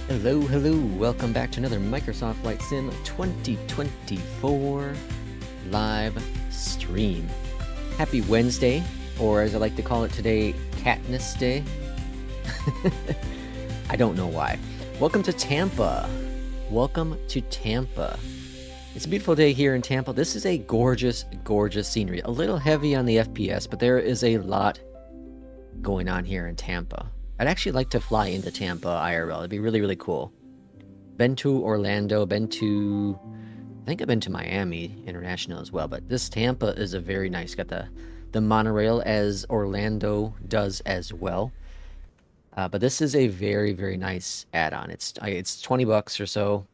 Hello, hello, welcome back to another Microsoft Flight Sim 2024 live stream. Happy Wednesday, or as I like to call it today, CATNESDAY. I don't know why. Welcome to Tampa. Welcome to Tampa. It's a beautiful day here in Tampa. This is a gorgeous, gorgeous scenery. A little heavy on the FPS, but there is a lot going on here in Tampa. I'd actually like to fly into Tampa IRL. It'd be really, really cool. Been to Orlando, I think I've been to Miami International as well, but this Tampa is a very nice, got the monorail as Orlando does as well. But this is a very, very nice add-on. It's $20 or so,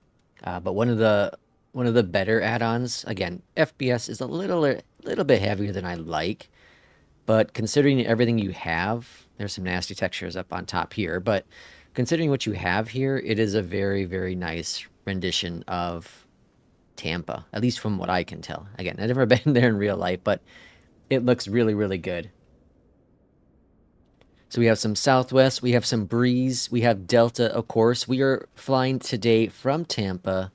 but one of the better add-ons. Again, FPS is a little bit heavier than I like, but considering everything you have, there's some nasty textures up on top here, but considering what you have here, it is a very, very nice rendition of Tampa, at least from what I can tell. Again, I've never been there in real life, but it looks really, really good. So we have some Southwest, we have some Breeze, we have Delta, of course. We are flying today from Tampa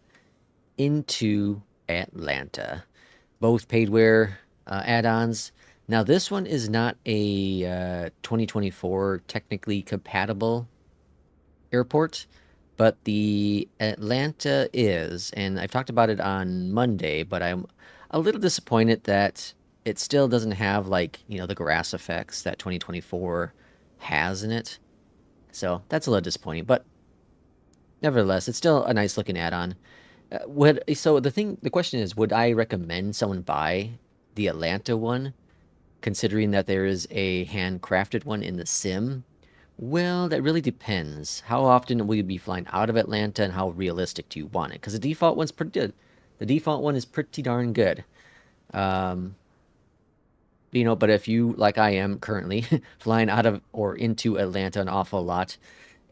into Atlanta. Both paidware add-ons. Now, this one is not a 2024 technically compatible airport, but the Atlanta is, and I've talked about it on Monday, but I'm a little disappointed that it still doesn't have, like, the grass effects that 2024 has in it. So that's a little disappointing, but nevertheless, it's still a nice looking add-on. The question is, would I recommend someone buy the Atlanta one, considering that there is a handcrafted one in the sim? Well, that really depends. How often will you be flying out of Atlanta, and how realistic do you want it? Because the default one's pretty good. The default one is pretty darn good. But if you, like I am currently, flying out of or into Atlanta an awful lot,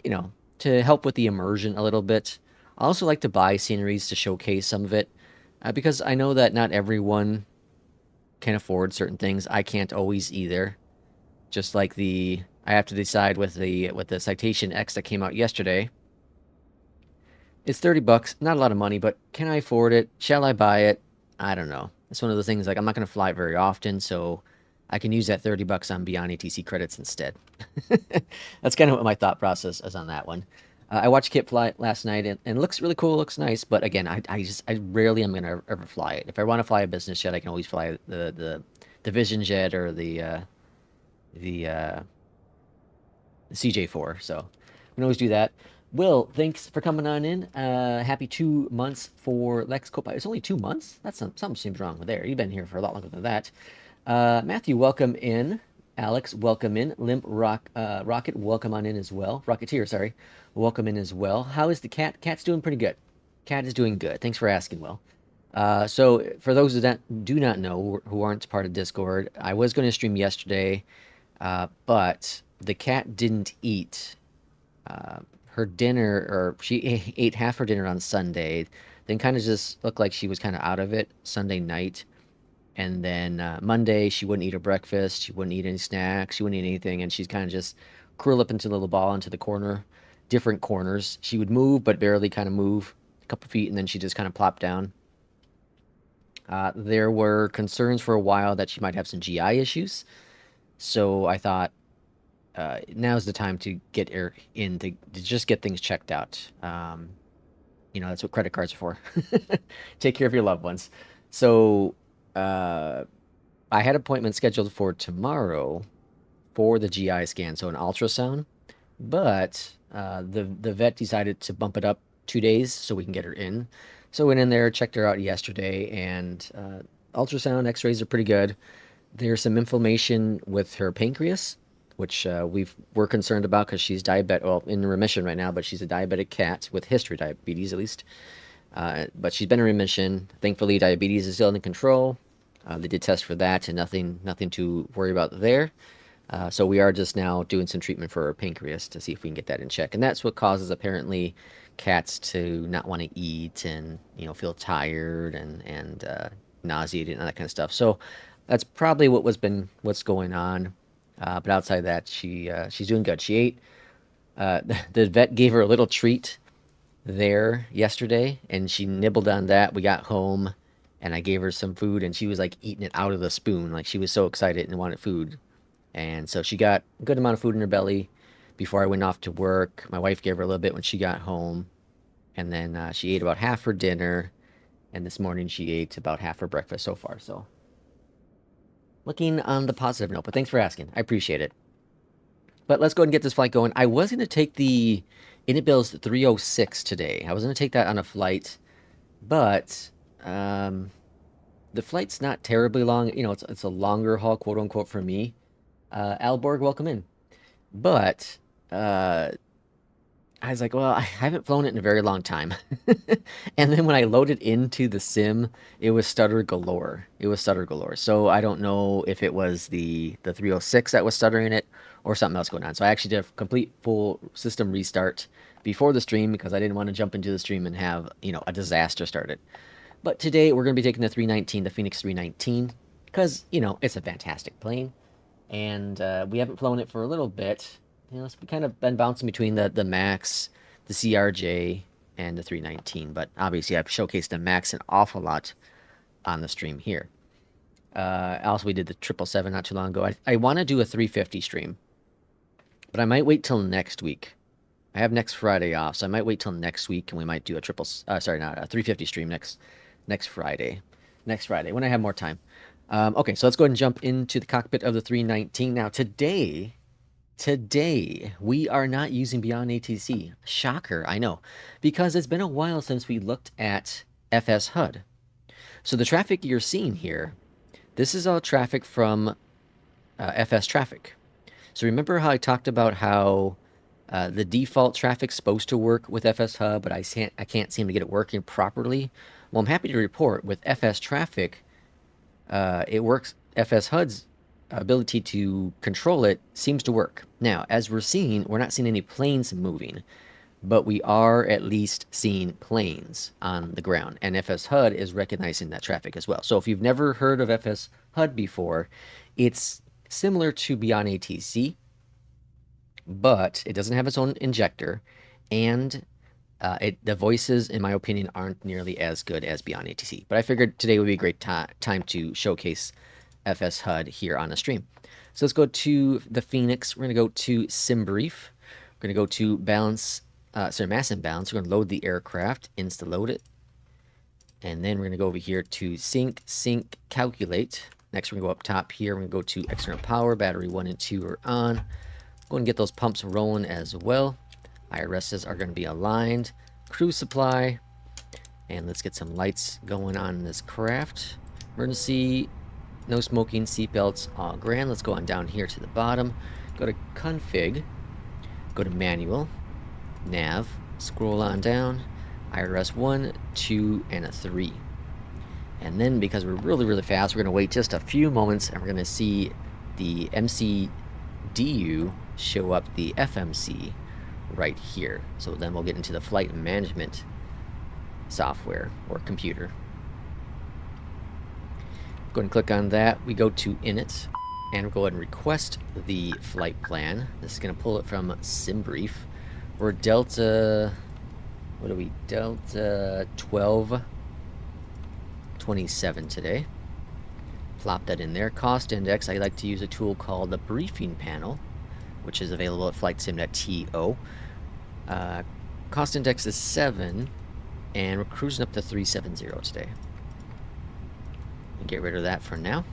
to help with the immersion a little bit. I also like to buy sceneries to showcase some of it, because I know that not everyone can afford certain things. I can't always either. Just like I have to decide with the Citation X that came out yesterday. It's $30, not a lot of money, but can I afford it? Shall I buy it? I don't know. It's one of the things, like, I'm not going to fly very often, so I can use that $30 on BeyondATC credits instead. That's kind of what my thought process is on that one. I watched Kit fly last night, and it looks really cool, looks nice, but again, I rarely am going to ever fly it. If I want to fly a business jet, I can always fly the Vision Jet or the CJ4, so we can always do that. Will, thanks for coming on in. Happy 2 months for Lex Copa. It's only 2 months? Something seems wrong with there. You've been here for a lot longer than that. Matthew, welcome in. Alex, welcome in. Rocket, welcome on in as well. Rocketeer, sorry. Welcome in as well. How is the cat? Cat's doing pretty good. Cat is doing good. Thanks for asking, Will. So for those that do not know, who aren't part of Discord, I was going to stream yesterday, but the cat didn't eat her dinner, or she ate half her dinner on Sunday, then kind of just looked like she was kind of out of it Sunday night. And then Monday, she wouldn't eat her breakfast. She wouldn't eat any snacks. She wouldn't eat anything. And she's kind of just curl up into a little ball into the corner, different corners. She would move, but barely kind of move a couple feet, and then she just kind of plopped down. There were concerns for a while that she might have some GI issues. So I thought now's the time to get her in to just get things checked out. That's what credit cards are for. Take care of your loved ones. So I had an appointment scheduled for tomorrow for the GI scan, so an ultrasound, but the vet decided to bump it up 2 days so we can get her in. So went in there, checked her out yesterday, and ultrasound x-rays are pretty good. There's some inflammation with her pancreas, which we're concerned about because she's diabetic, well, in remission right now, but she's a diabetic cat with history of diabetes, at least. But she's been in remission. Thankfully, diabetes is still under control. They did test for that, and nothing to worry about there. So we are just now doing some treatment for her pancreas to see if we can get that in check. And that's what causes, apparently, cats to not want to eat and, feel tired and nauseated and that kind of stuff. So that's probably what's going on. But outside of that, she's doing good. She ate. The vet gave her a little treat there yesterday, and she nibbled on that. We got home, and I gave her some food, and she was like eating it out of the spoon. Like she was so excited and wanted food. And so she got a good amount of food in her belly before I went off to work. My wife gave her a little bit when she got home, and then she ate about half for dinner, and this morning she ate about half for breakfast so far. So looking on the positive note, but thanks for asking. I appreciate it. But let's go ahead and get this flight going. I was going to take the Inabill's 306 today. I was going to take that on a flight, but the flight's not terribly long. You know, it's a longer haul, quote unquote, for me. Alborg, welcome in. But I was like, well, I haven't flown it in a very long time. And then when I loaded into the sim, it was stutter galore. It was stutter galore. So I don't know if it was the 306 that was stuttering it or something else going on. So I actually did a complete full system restart before the stream because I didn't want to jump into the stream and have, you know, a disaster started. But today we're going to be taking the 319, the FENIX 319, because, you know, it's a fantastic plane. And we haven't flown it for a little bit. You know, we kind of been bouncing between the Max, the CRJ, and the 319. But obviously, I've showcased the Max an awful lot on the stream here. Also, we did the 777 not too long ago. I want to do a 350 stream, but I might wait till next week. I have next Friday off, so I might wait till next week, and we might do a 350 stream next Friday. Next Friday, when I have more time. Okay, so let's go ahead and jump into the cockpit of the 319. Now, today, we are not using BeyondATC. Shocker, I know. Because it's been a while since we looked at FS HUD. So the traffic you're seeing here, this is all traffic from FS traffic. So remember how I talked about how the default traffic's supposed to work with FS HUD, but I can't seem to get it working properly? Well, I'm happy to report with FS traffic, it works. FS HUD's ability to control it seems to work. Now, as we're not seeing any planes moving, but we are at least seeing planes on the ground, and FS HUD is recognizing that traffic as well. So if you've never heard of FS HUD before, it's similar to BeyondATC, but it doesn't have its own injector, and the voices, in my opinion, aren't nearly as good as BeyondATC. But I figured today would be a great time to showcase FS HUD here on the stream. So let's go to the FENIX. We're going to go to SimBrief. We're going to go to mass imbalance. We're going to load the aircraft, insta-load it. And then we're going to go over here to sync, calculate. Next, we're going to go up top here. We're going to go to external power. Battery 1 and 2 are on. Go and get those pumps rolling as well. IRSs are going to be aligned. Cruise supply. And let's get some lights going on in this craft. Emergency, no smoking, seatbelts, all grand. Let's go on down here to the bottom. Go to config. Go to manual. Nav. Scroll on down. IRS 1, 2, and a 3. And then because we're really, really fast, we're going to wait just a few moments and we're going to see the MCDU show up the FMC right here. So then we'll get into the flight management software or computer. Go ahead and click on that. We go to init and we'll go ahead and request the flight plan. This is going to pull it from SimBrief. We're Delta, what are we? Delta 1227 today. Plop that in there. Cost index, I like to use a tool called the briefing panel, which is available at flightsim.to. Cost index is 7, and we're cruising up to 370 today. Get rid of that for now.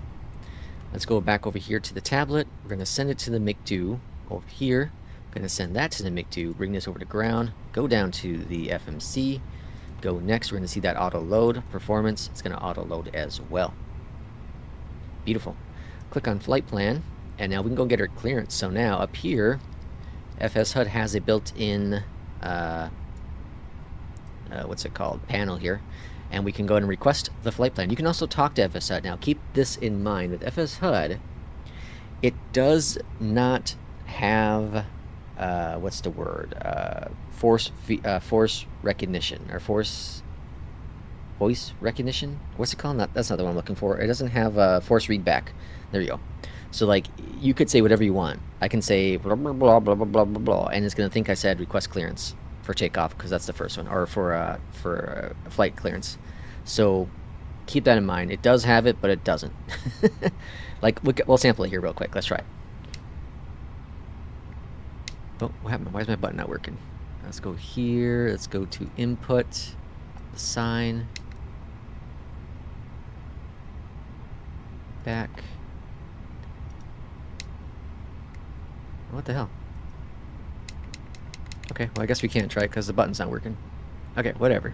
Let's go back over here to the tablet. We're going to send it to the MCDU over here. We're going to send that to the MCDU, bring this over to ground, go down to the FMC, go next. We're going to see that auto load performance. It's going to auto load as well. Beautiful. Click on flight plan, and now we can go get our clearance. So now up here, FS HUD has a built-in what's it called, panel here, and we can go ahead and request the flight plan. You can also talk to FS HUD. Now keep this in mind, with FS HUD, it does not have what's the word, force recognition, or voice recognition. What's it called? That's not the one I'm looking for. It doesn't have force readback. There you go. So like you could say whatever you want. I can say blah blah blah blah blah blah blah blah, and it's gonna think I said request clearance for takeoff because that's the first one, or for flight clearance. So keep that in mind. It does have it, but it doesn't. Like we'll sample it here real quick. Let's try it. Oh, what happened? Why is my button not working? Let's go here. Let's go to input, assign, back. What the hell? Okay, well I guess we can't try it because the button's not working. Okay, whatever.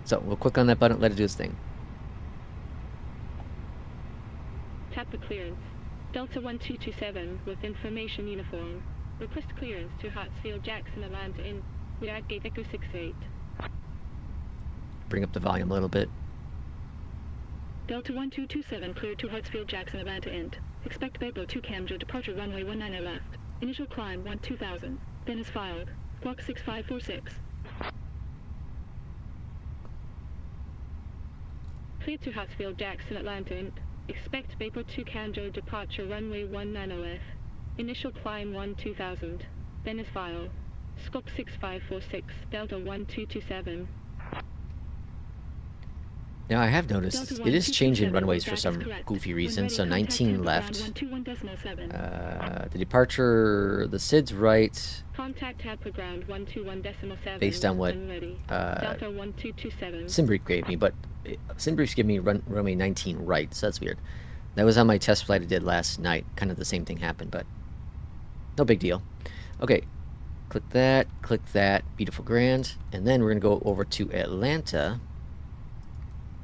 So we'll click on that button, let it do its thing. Tap the clearance. Delta 1227 with information uniform. Request clearance to Hartsfield Jackson Atlanta in React Gate Echo 68. Bring up the volume a little bit. Delta 1227 cleared to Hartsfield Jackson Atlanta end. Expect Vapor 2 Camjo departure runway 19 left. Initial climb 2000. Then is filed. Squawk 6546. Cleared to Hartsfield Jackson Atlanta end. Expect Vapor 2 Camjo departure runway 19 left. Initial climb 2000. Then is file. Squawk 6546. Delta 1227. Now I have noticed it is changing runways for some goofy reason. So 19 left. The departure, the SID's right. Contact Tampa ground 121.7. Based on what SimBrief gave me, but SimBrief's giving me runway 19 right, so that's weird. That was on my test flight I did last night. Kind of the same thing happened, but no big deal. Okay, click that, beautiful, grand, and then we're gonna go over to Atlanta.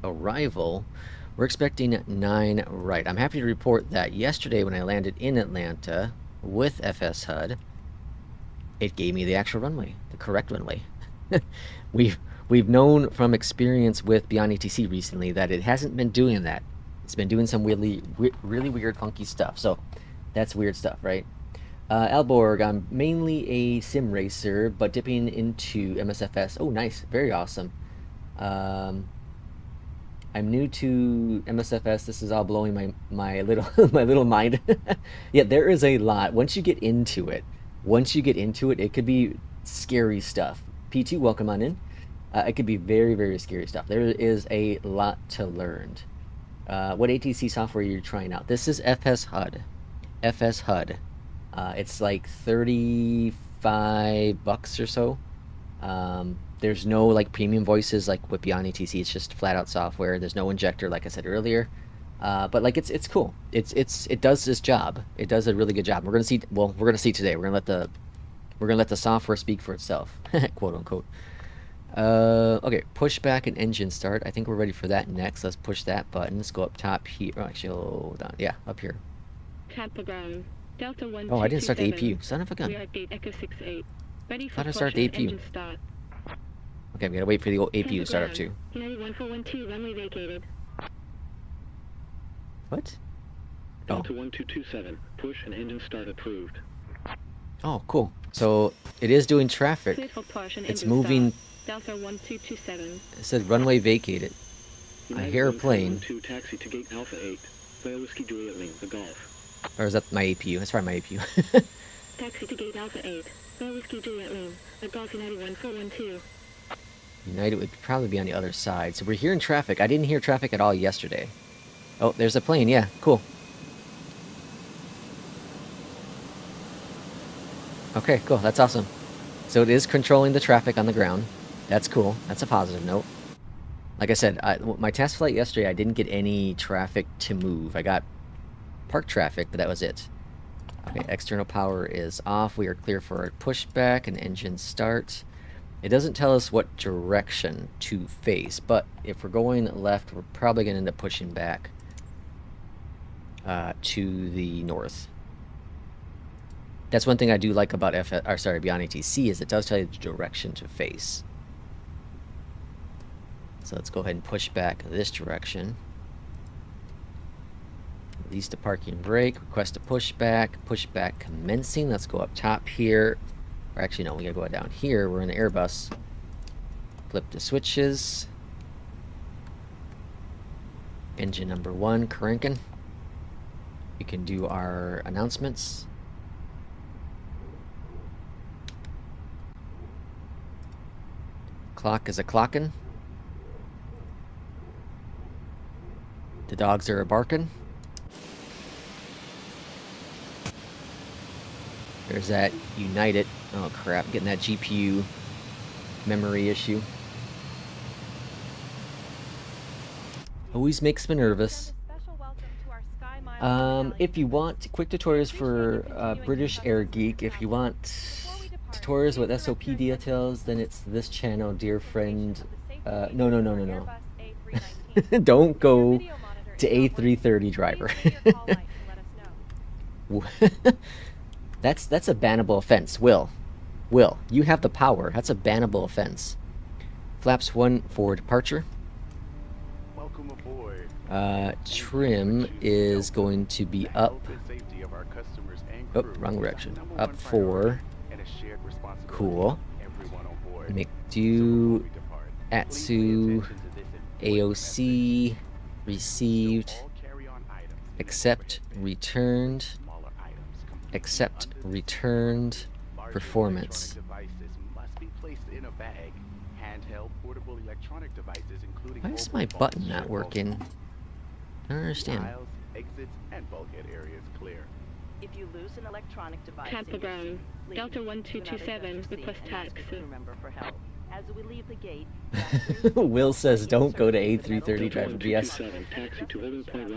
Arrival, we're expecting 9 right. I'm happy to report that yesterday when I landed in Atlanta with FS HUD, it gave me the actual runway, the correct runway. We've known from experience with BeyondATC recently that it hasn't been doing that. It's been doing some really weird, funky stuff. So that's weird stuff, right? Alborg, I'm mainly a sim racer, but dipping into MSFS. Oh, nice, very awesome. I'm new to MSFS. This is all blowing my little my little mind. Yeah, there is a lot. Once you get into it, it could be scary stuff. P2, welcome on in. It could be very scary stuff. There is a lot to learn. What ATC software are you trying out? This is FS HUD. FS HUD. It's like $35 or so. There's no like premium voices like with BeyondATC. It's just flat out software. There's no injector, like I said earlier. But like it's cool. It does this job. It does a really good job. We're gonna see. Well, we're gonna see today. We're gonna let the software speak for itself, quote unquote. Okay, push back and engine start. I think we're ready for that next. Let's push that button. Let's go up top here. Oh, actually, hold on. Yeah, up here. Tampa ground. Delta 1. Oh, I didn't start the APU. Son of a gun. React Gate Echo 68. Ready for Thought I started the APU. Start. Okay, we gotta wait for the old APU to start up too. United 1412, runway vacated. What? Delta 1227, push and engine start approved. Oh, cool. So it is doing traffic. It's moving. Delta 1227. It said runway vacated. I hear a plane. Taxi to gate Alpha 8. Via Whiskey Juliet Link, the Gulf. Or is that my APU? That's probably my APU. Taxi to gate Alpha 8. Via Whiskey Juliet Link, the Gulf United 1412. United would probably be on the other side. So we're hearing traffic. I didn't hear traffic at all yesterday. Oh, there's a plane. Yeah, cool. Okay, cool. That's awesome. So it is controlling the traffic on the ground. That's cool. That's a positive note. Like I said, my test flight yesterday, I didn't get any traffic to move. I got park traffic, but that was it. Okay, external power is off. We are clear for a pushback and engine start. It doesn't tell us what direction to face, but if we're going left, we're probably going to end up pushing back to the north. That's one thing I do like about BeyondATC is it does tell you the direction to face. So let's go ahead and push back this direction. Release the parking brake, request a pushback commencing. Let's go up top here. Or actually, no, we gotta go down here. We're in the Airbus. Flip the switches. Engine number 1 cranking. We can do our announcements. Clock is a clockin'. The dogs are a barking. There's that United. Oh crap, getting that GPU memory issue. Always makes me nervous. If you want quick tutorials for British Air Geek, if you want tutorials with SOP details, then it's this channel, dear friend. No. Don't go to A330 driver. That's a bannable offense. Will, you have the power. That's a bannable offense. Flaps 1 for departure. Welcome aboard. Trim is going to be up. Oh, wrong direction. Up 4. Cool. Make do ATSU AOC received. Accept returned. Accept returned performance. Why is my button not working? I don't understand. If you lose an electronic device, Tampa Brown, Delta 1227, request taxi. remember for help. As we leave the gate, Will says don't go to A330 driver BS.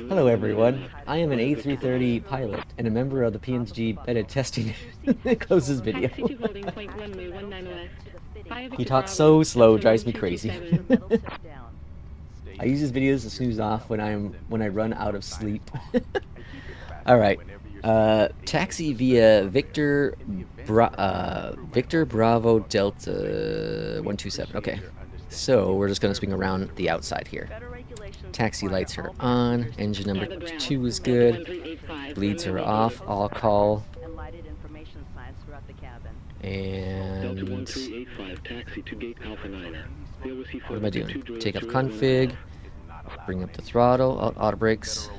Hello everyone, I am an A330 pilot and a member of the PMDG beta testing. Closes video. Taxi to holding point runway 19 left. He talks so slow, drives me crazy. I use his videos to snooze off when I run out of sleep. All right, taxi via Victor Bravo Delta 127. Okay, so we're just gonna swing around the outside here. Taxi lights are on. Engine number 2 is good. Bleeds are off. All call. And Delta 1385, taxi to gate Alpha 9. what am I doing? Take off config. Bring up the throttle. Auto brakes.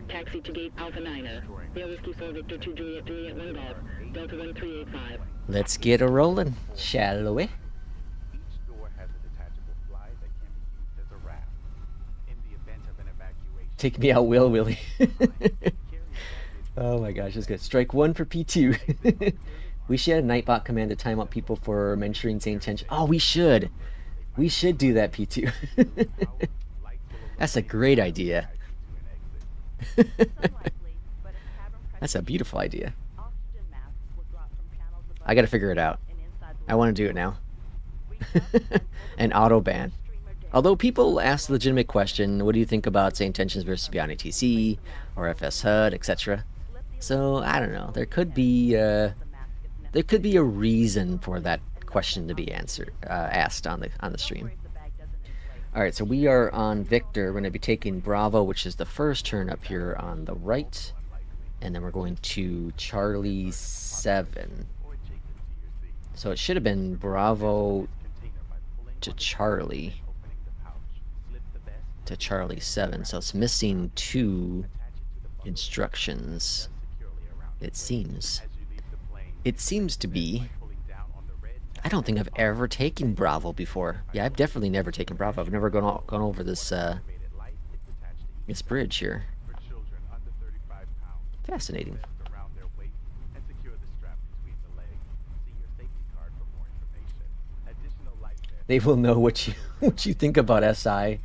Taxi to gate Alpha 9. Whiskey 4 Victor 2 Juliet 3 at 1 Golf. Delta 1385. Let's get a rolling, shall we? Take me out, Willie. Oh my gosh, that's good. Strike 1 for P2. We should have a Nightbot command to time out people for mentioning same tension. Oh, we should. We should do that, P2. That's a great idea. That's a beautiful idea. I gotta figure it out. I want to do it now. An auto ban. Although people ask the legitimate question, what do you think about say intentions versus BeyondATC or FS HUD, etc. So I don't know. There could be a reason for that question to be asked on the stream. All right, so we are on Victor. We're going to be taking Bravo, which is the first turn up here on the right, and then we're going to Charlie 7. So it should have been Bravo to Charlie 7. So it's missing 2 instructions. It seems to be. I don't think I've ever taken Bravo before. Yeah, I've definitely never taken Bravo. I've never gone over this this bridge here. Fascinating. They will know what you think about SI.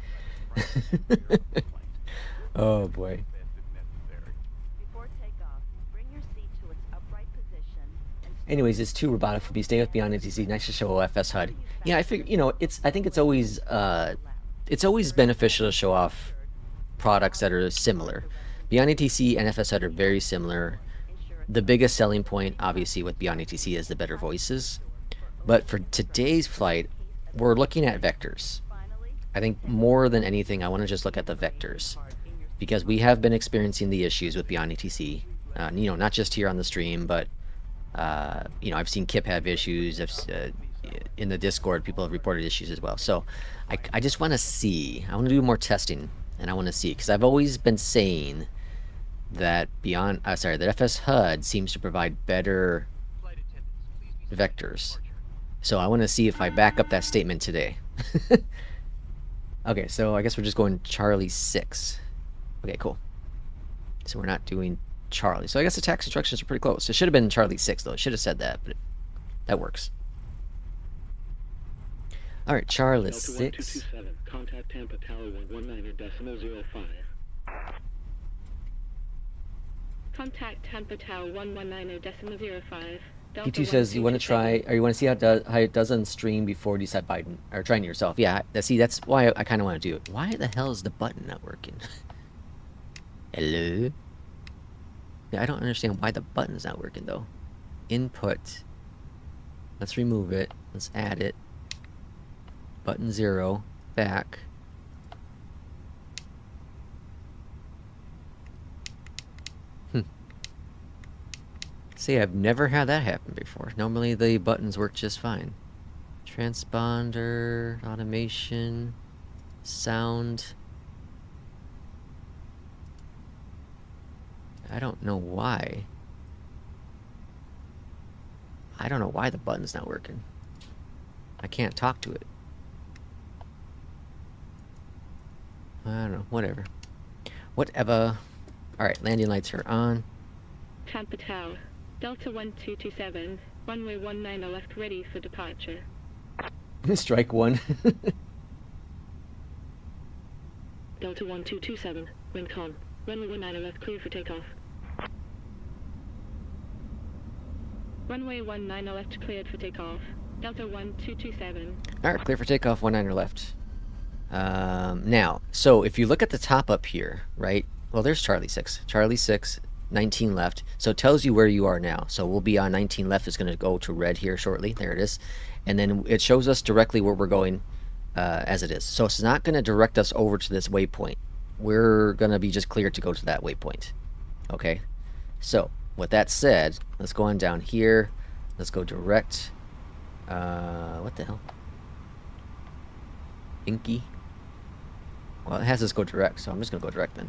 Oh boy. Anyways, it's too robotic for me. Stay with BeyondATC. Nice to show FS HUD. Yeah, I figure I think it's always beneficial to show off products that are similar. BeyondATC and FS HUD are very similar. The biggest selling point, obviously, with BeyondATC is the better voices. But for today's flight, we're looking at vectors. I think more than anything, I want to just look at the vectors because we have been experiencing the issues with BeyondATC. Not just here on the stream, but I've seen Kip have issues. In the Discord, people have reported issues as well. So I just want to see. I want to do more testing, and I want to see because I've always been saying that that FS HUD seems to provide better vectors. So I want to see if I back up that statement today. Okay, so I guess we're just going Charlie 6. Okay, cool. So we're not doing Charlie. So I guess the tax instructions are pretty close. It should have been Charlie 6, though. It should have said that, but that works. All right, Charlie Delta 6. 1227, contact Tampa Tower 119.05. Contact Tampa Tower 119.05. P2 says you want to try, or you want to see how it does on stream before you decide Biden, or trying it yourself. Yeah, see, that's why I kind of want to do it. Why the hell is the button not working? Hello? Yeah, I don't understand why the button's not working, though. Input. Let's remove it. Let's add it. Button 0. Back. See, I've never had that happen before. Normally the buttons work just fine. Transponder, automation, sound. I don't know why. I don't know why the button's not working. I can't talk to it. I don't know, whatever. Whatever. Alright, landing lights are on. Tampa Tower. Delta 1227, runway 19 left, ready for departure. Strike 1. Delta 1227, wind calm. Runway 19 left, clear for takeoff. Runway 19 left, cleared for takeoff. Delta 1227. Alright, clear for takeoff, 19er left. Now, so if you look at the top up here, right? Well, there's Charlie 6. Charlie 6, 19 left. So it tells you where you are now. So we'll be on 19 left. It's going to go to red here shortly. There it is. And then it shows us directly where we're going as it is. So it's not going to direct us over to this waypoint. We're going to be just cleared to go to that waypoint. Okay? So with that said, let's go on down here. Let's go direct. What the hell? Inky. Well, it has us go direct, so I'm just going to go direct then.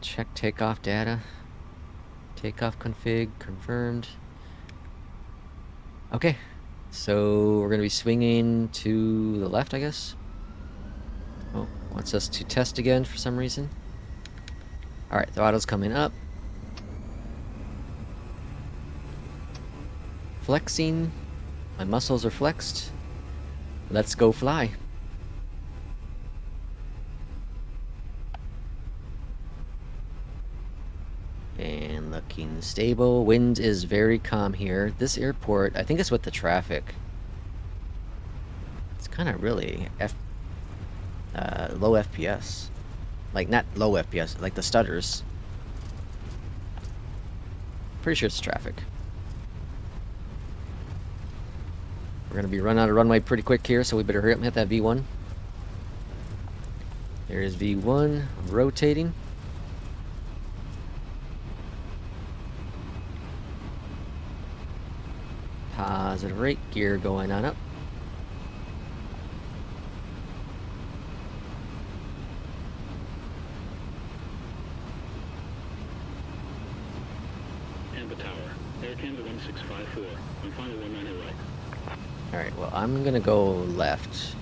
Check takeoff data. Takeoff config confirmed. Okay, so we're going to be swinging to the left, I guess. Oh, wants us to test again for some reason. Alright, throttle's coming up. Flexing. My muscles are flexed. Let's go fly. And looking stable. Wind is very calm here. This airport, I think it's with the traffic. It's kind of really low FPS. Like, not low FPS, like the stutters. Pretty sure it's traffic. We're going to be running out of runway pretty quick here, so we better hurry up and hit that V1. There is V1 rotating. Positive rate, gear going on up. Tampa Tower, Air Canada 1654, on final 19 right. Alright, well, I'm gonna go left.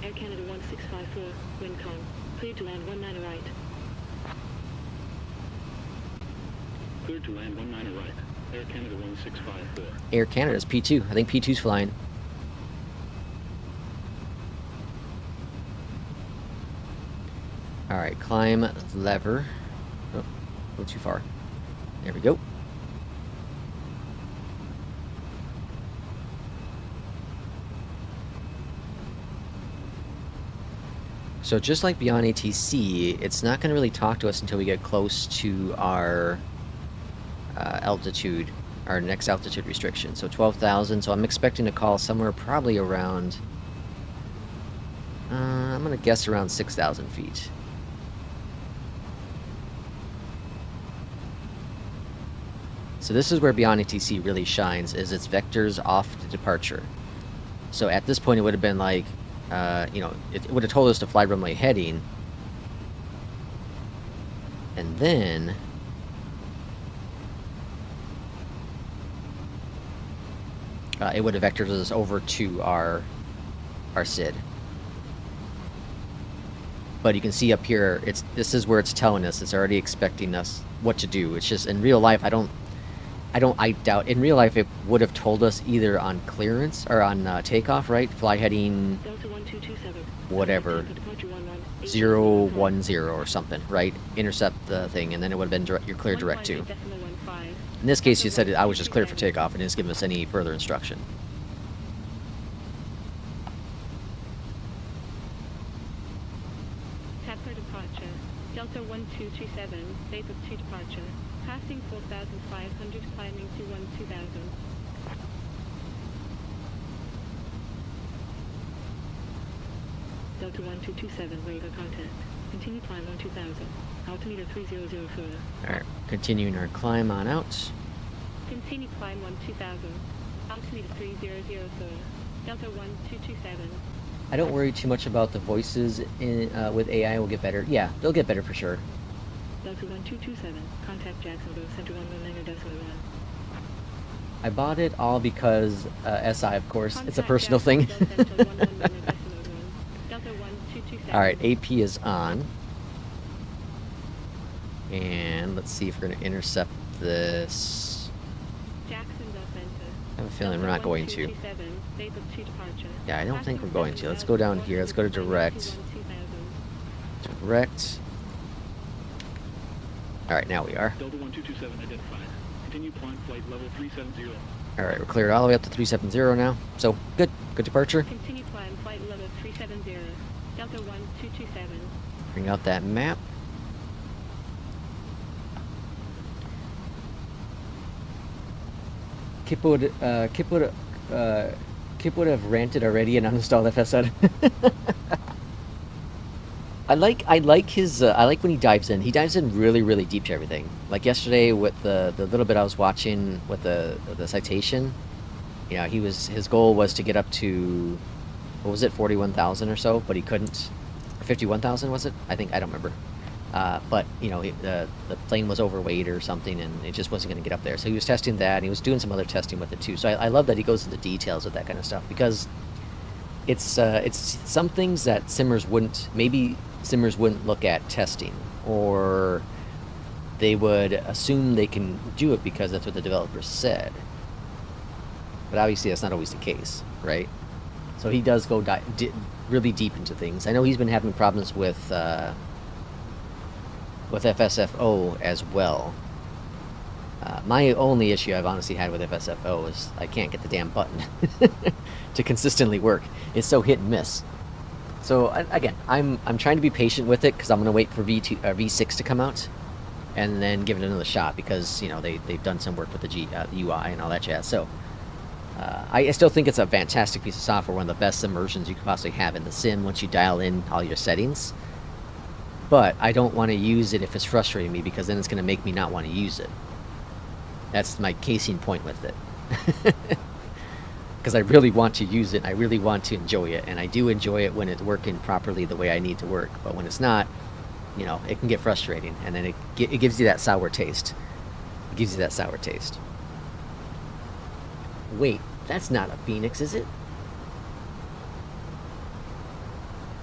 Air Canada 1654, wind calm. Cleared to land 19 right. Cleared to land 19 right. Air Canada 1654. Air Canada's P2. I think P2's flying. Alright, climb lever. Oh, go too far. There we go. So just like BeyondATC, it's not going to really talk to us until we get close to our altitude, our next altitude restriction. So 12,000. So I'm expecting to call somewhere probably around, I'm going to guess around 6,000 feet. So this is where BeyondATC really shines, is its vectors off to departure. So at this point it would have been like, you know, it would have told us to fly runway heading, and then it would have vectored us over to our SID. But you can see up here, this is where it's telling us. It's already expecting us what to do. It's just in real life, I doubt in real life it would have told us either on clearance or on takeoff, right? Fly heading Delta 1227. whatever, 010 or something, right? Intercept the thing, and then it would have been you're clear direct to. In this case, you said I was just clear for takeoff and didn't give us any further instruction. Tampa departure. Delta 1227, Vapor 2 departure. Passing 4,500, climbing to 12,000. Delta 1227, radar contact. Continue climb 12,000. Altimeter 3004. Alright, continuing our climb on out. Continue climb 12,000. Altimeter 3004. Delta 1227. I don't worry too much about the voices with AI. Will get better. Yeah, they'll get better for sure. Delta 1227. Contact Jacksonville, Center 119.1. I bought it all because SI, of course. It's a personal thing. Alright, AP is on. And let's see if we're going to intercept this. I have a feeling we're not going to. Yeah, I don't think we're going to. Let's go down here. Let's go to direct. Direct. Alright, now we are. Delta 1227 identified. Continue climb flight level 370. Alright, we're cleared all the way up to 370 now. So, good. Good departure. Continue climb flight level 370. Delta 1227. Bring out that map. Kip would have ranted already and uninstalled FS HUD. I like his I like when he dives in. He dives in really deep to everything. Like yesterday with the little bit I was watching with the citation. You know, his goal was to get up to, what was it, 41,000 or so, but he couldn't. Or 51,000 was it? I don't remember. But you know, the plane was overweight or something, and it just wasn't going to get up there. So he was testing that, and he was doing some other testing with it too. So I love that he goes into details with that kind of stuff, because it's some things that simmers wouldn't look at testing, or they would assume they can do it because that's what the developers said. But obviously that's not always the case, right? So he does go really deep into things. I know he's been having problems with FSFO as well. My only issue I've honestly had with FSFO is I can't get the damn button to consistently work. It's so hit and miss. So again, I'm trying to be patient with it, because I'm going to wait for V6 to come out and then give it another shot, because you know they've done some work with the UI and all that jazz. So I still think it's a fantastic piece of software, one of the best immersions you could possibly have in the sim once you dial in all your settings. But I don't want to use it if it's frustrating me, because then it's going to make me not want to use it. That's my casing point with it. Because I really want to use it, I really want to enjoy it, and I do enjoy it when it's working properly the way I need to work. But when it's not, you know, it can get frustrating, and then it gives you that sour taste. It gives you that sour taste. Wait, that's not a FENIX, is it?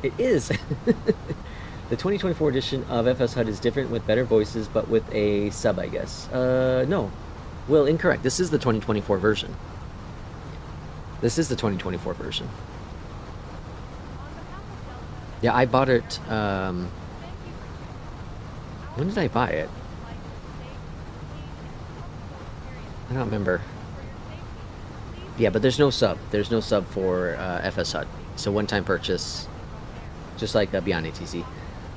It is! The 2024 edition of FS HUD is different with better voices, but with a sub, I guess. No. Well, incorrect. This is the 2024 version. This is the 2024 version. Yeah, I bought it, when did I buy it? I don't remember. Yeah, but there's no sub. There's no sub for FS HUD. It's a one-time purchase, just like BeyondATC.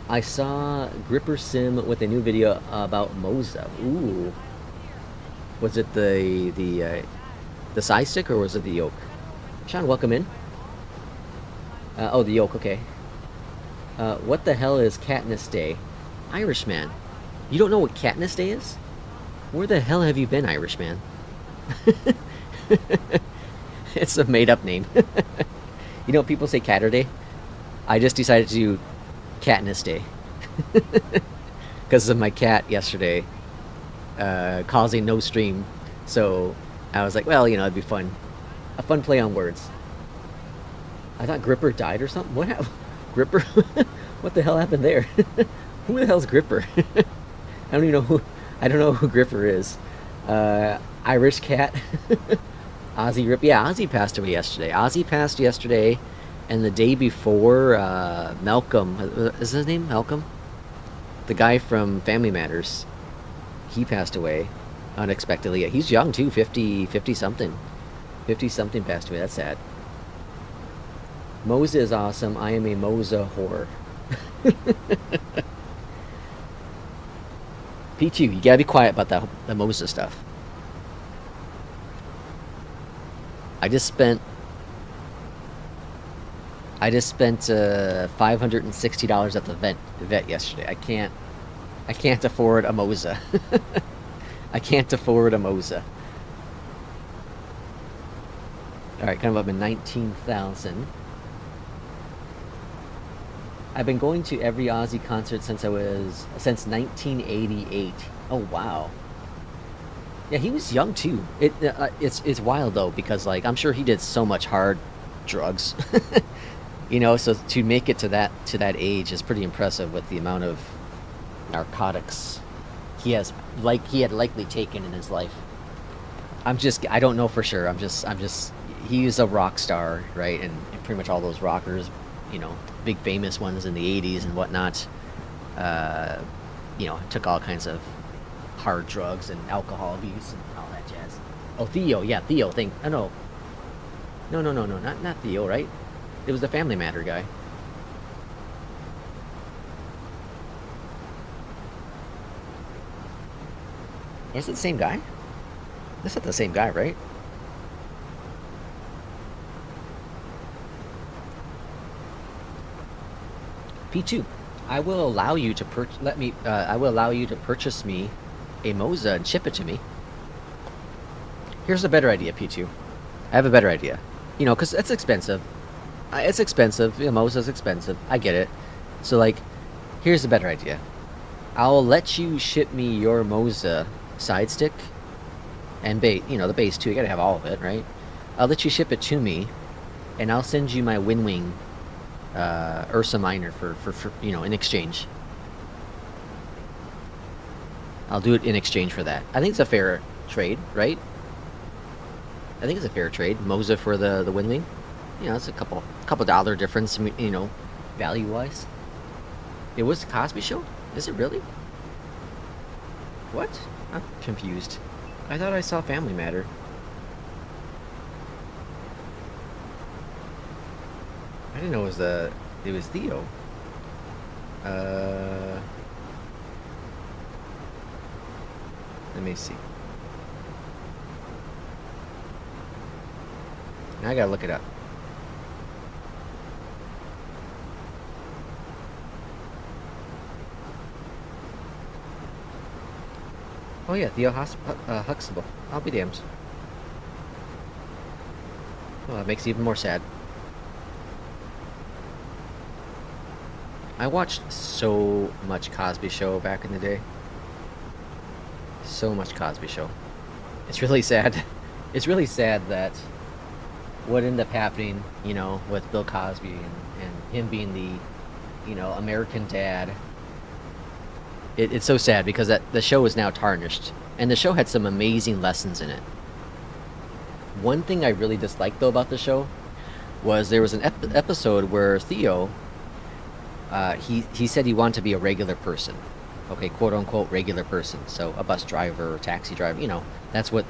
I saw Gripper Sim with a new video about Moza. Ooh. Was it the side stick, or was it the yoke? Sean, welcome in. Oh, the yoke, okay. What the hell is CATNESDAY? Irishman. You don't know what CATNESDAY is? Where the hell have you been, Irishman? It's a made-up name. You know, people say Catterday. I just decided to do CATNESDAY. Because of my cat yesterday causing no stream. So I was like, well, you know, it'd be fun A fun play on words. I thought Gripper died or something. What happened? Gripper? What the hell happened there? Who the hell's Gripper? I don't even know who. I don't know who Gripper is. Irish Cat. Ozzy Rip. Yeah, Ozzy passed away yesterday. Ozzy passed yesterday, and the day before, Malcolm. Is his name Malcolm? The guy from Family Matters. He passed away unexpectedly. He's young too, 50 something. 50 something passed away. That's sad. Moza is awesome. I am a Moza whore. P2, you gotta be quiet about the Moza stuff. I just spent $560 at the vet yesterday. I can't afford a Moza. I can't afford a Moza. All right, kind of up in 19,000. I've been going to every Ozzy concert since 1988. Oh wow. Yeah, he was young too. It's wild though, because like I'm sure he did so much hard drugs. You know, so to make it to that age is pretty impressive with the amount of narcotics he had likely taken in his life. I don't know for sure. He's a rock star, right? And pretty much all those rockers, you know, big famous ones in the 80s and whatnot, you know, took all kinds of hard drugs and alcohol abuse and all that jazz. Oh, Theo, yeah, Theo thing. Oh, no, not Theo, right? It was the Family Matter guy. Is it the same guy? This is the same guy, right? P2, I will allow you to I will allow you to purchase me a Moza and ship it to me. Here's a better idea, P2. I have a better idea. You know, because it's expensive. It's expensive. You know, Moza's expensive. I get it. So, like, here's a better idea. I'll let you ship me your Moza side stick and base. You know, the base too. You gotta have all of it, right? I'll let you ship it to me, and I'll send you my WinWing Ursa Minor for you know, in exchange. I'll do it in exchange for that. I think it's a fair trade, right? I think it's a fair trade. Moza for the WinWing. You know, it's a couple dollar difference, you know, value wise. It was the Cosby Show? Is it really? What? I'm confused. I thought I saw Family Matter. I didn't know it was Theo. Let me see. Now I gotta look it up. Oh yeah, Theo Huxtable. I'll be damned. Well, that makes it even more sad. I watched so much Cosby Show back in the day. So much Cosby Show. It's really sad. It's really sad that what ended up happening, you know, with Bill Cosby and him being the, you know, American dad. It's so sad because the show is now tarnished. And the show had some amazing lessons in it. One thing I really disliked, though, about the show was there was an episode where Theo, he said he wanted to be a regular person. Okay, quote-unquote regular person. So a bus driver or taxi driver, you know, that's what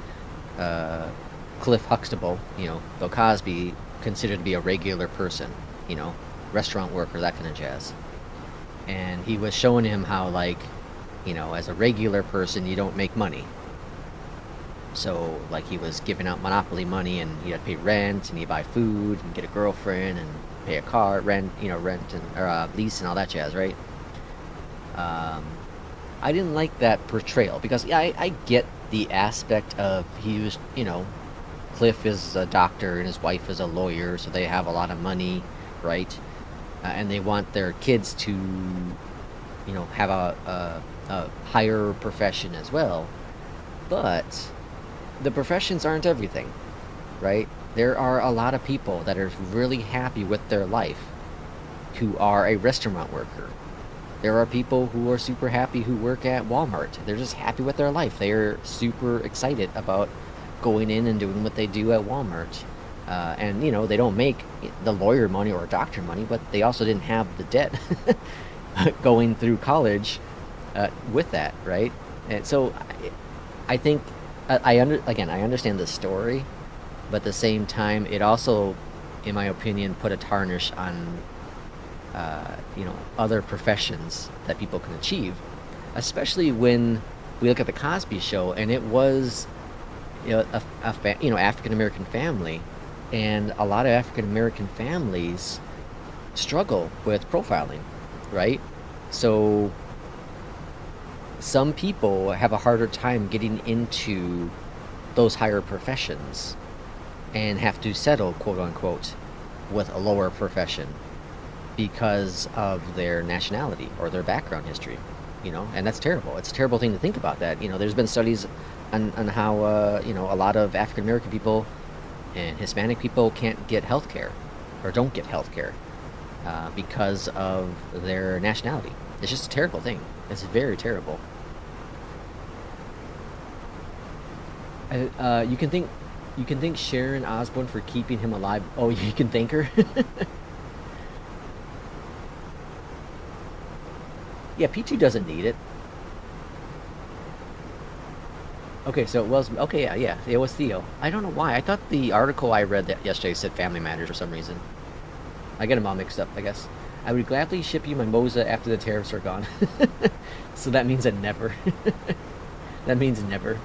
Cliff Huxtable, you know, Bill Cosby, considered to be a regular person. You know, restaurant worker, that kind of jazz. And he was showing him how, like, you know, as a regular person, you don't make money. So, like, he was giving out Monopoly money, and he had to pay rent, and he'd buy food, and get a girlfriend, and pay a car, rent, and lease, and all that jazz, right? I didn't like that portrayal, because, yeah, I get the aspect of he was, you know, Cliff is a doctor, and his wife is a lawyer, so they have a lot of money, right? And they want their kids to, you know, have a higher profession as well. But the professions aren't everything, right? There are a lot of people that are really happy with their life who are a restaurant worker. There are people who are super happy who work at Walmart. They're just happy with their life. They're super excited about going in and doing what they do at Walmart. And, you know, they don't make the lawyer money or doctor money, but they also didn't have the debt going through college with that, right? And so I think, again, I understand the story, but at the same time, it also, in my opinion, put a tarnish on you know, other professions that people can achieve, especially when we look at the Cosby Show, and it was, you know, you know, African American family, and a lot of African American families struggle with profiling, right? So some people have a harder time getting into those higher professions and have to settle, quote unquote, with a lower profession because of their nationality or their background history, you know, and that's terrible. It's a terrible thing to think about that. You know, there's been studies on how, you know, a lot of African American people and Hispanic people can't get health care or don't get health care because of their nationality. It's just a terrible thing. It's very terrible. You can thank Sharon Osbourne for keeping him alive. Oh, you can thank her? Yeah, P2 doesn't need it. Okay, so it was... Okay, yeah, it was Theo. I don't know why. I thought the article I read that yesterday said Family Matters for some reason. I get them all mixed up, I guess. I would gladly ship you my Moza after the tariffs are gone. So that means a never. That means never.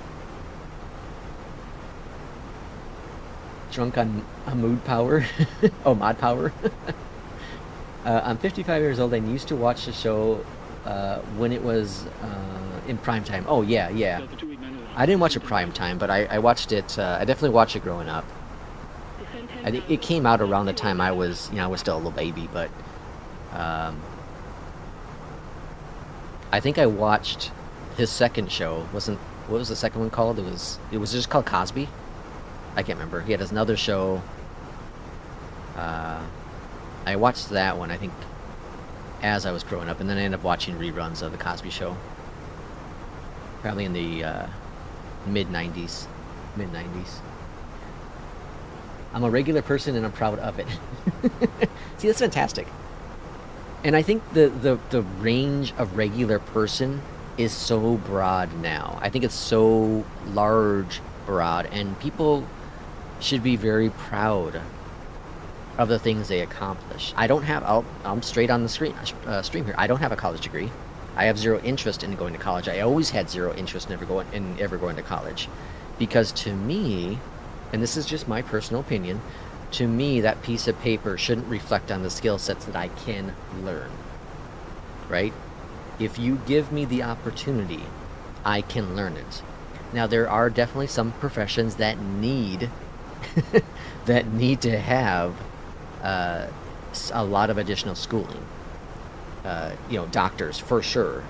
Drunk on mood power. Oh, mod power. I'm 55 years old and used to watch the show when it was in prime time. Oh, yeah. I didn't watch it prime time, but I watched it. I definitely watched it growing up. It came out around the time I was, you know, I was still a little baby, but I think I watched his second show. What was the second one called? It was just called Cosby. I can't remember. He had another show. I watched that one, I think, as I was growing up, and then I ended up watching reruns of the Cosby Show. Probably in the mid-90s. I'm a regular person and I'm proud of it. See, that's fantastic. And I think the range of regular person is so broad now. I think it's so large, broad, and people should be very proud of the things they accomplish. I'm straight on the stream here. I don't have a college degree. I have zero interest in going to college. I always had zero interest in ever going to college. Because to me, and this is just my personal opinion, to me that piece of paper shouldn't reflect on the skill sets that I can learn. Right? If you give me the opportunity, I can learn it. Now there are definitely some professions that need to have a lot of additional schooling. You know, doctors for sure,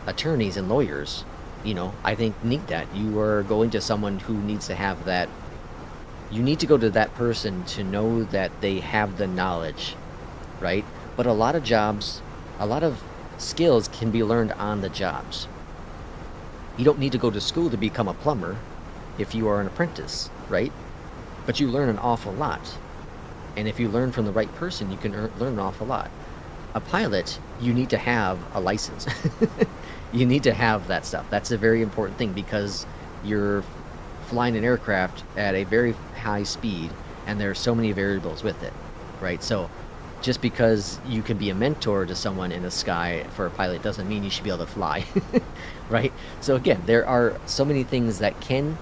attorneys and lawyers, you know, I think need that. You are going to someone who needs to have that. You need to go to that person to know that they have the knowledge, right? But a lot of jobs, a lot of skills can be learned on the jobs. You don't need to go to school to become a plumber if you are an apprentice, right? But you learn an awful lot. And if you learn from the right person, you can learn an awful lot. A pilot, you need to have a license. You need to have that stuff. That's a very important thing because you're flying an aircraft at a very high speed and there are so many variables with it, right? So just because you can be a mentor to someone in the sky for a pilot doesn't mean you should be able to fly, right? So again, there are so many things that can,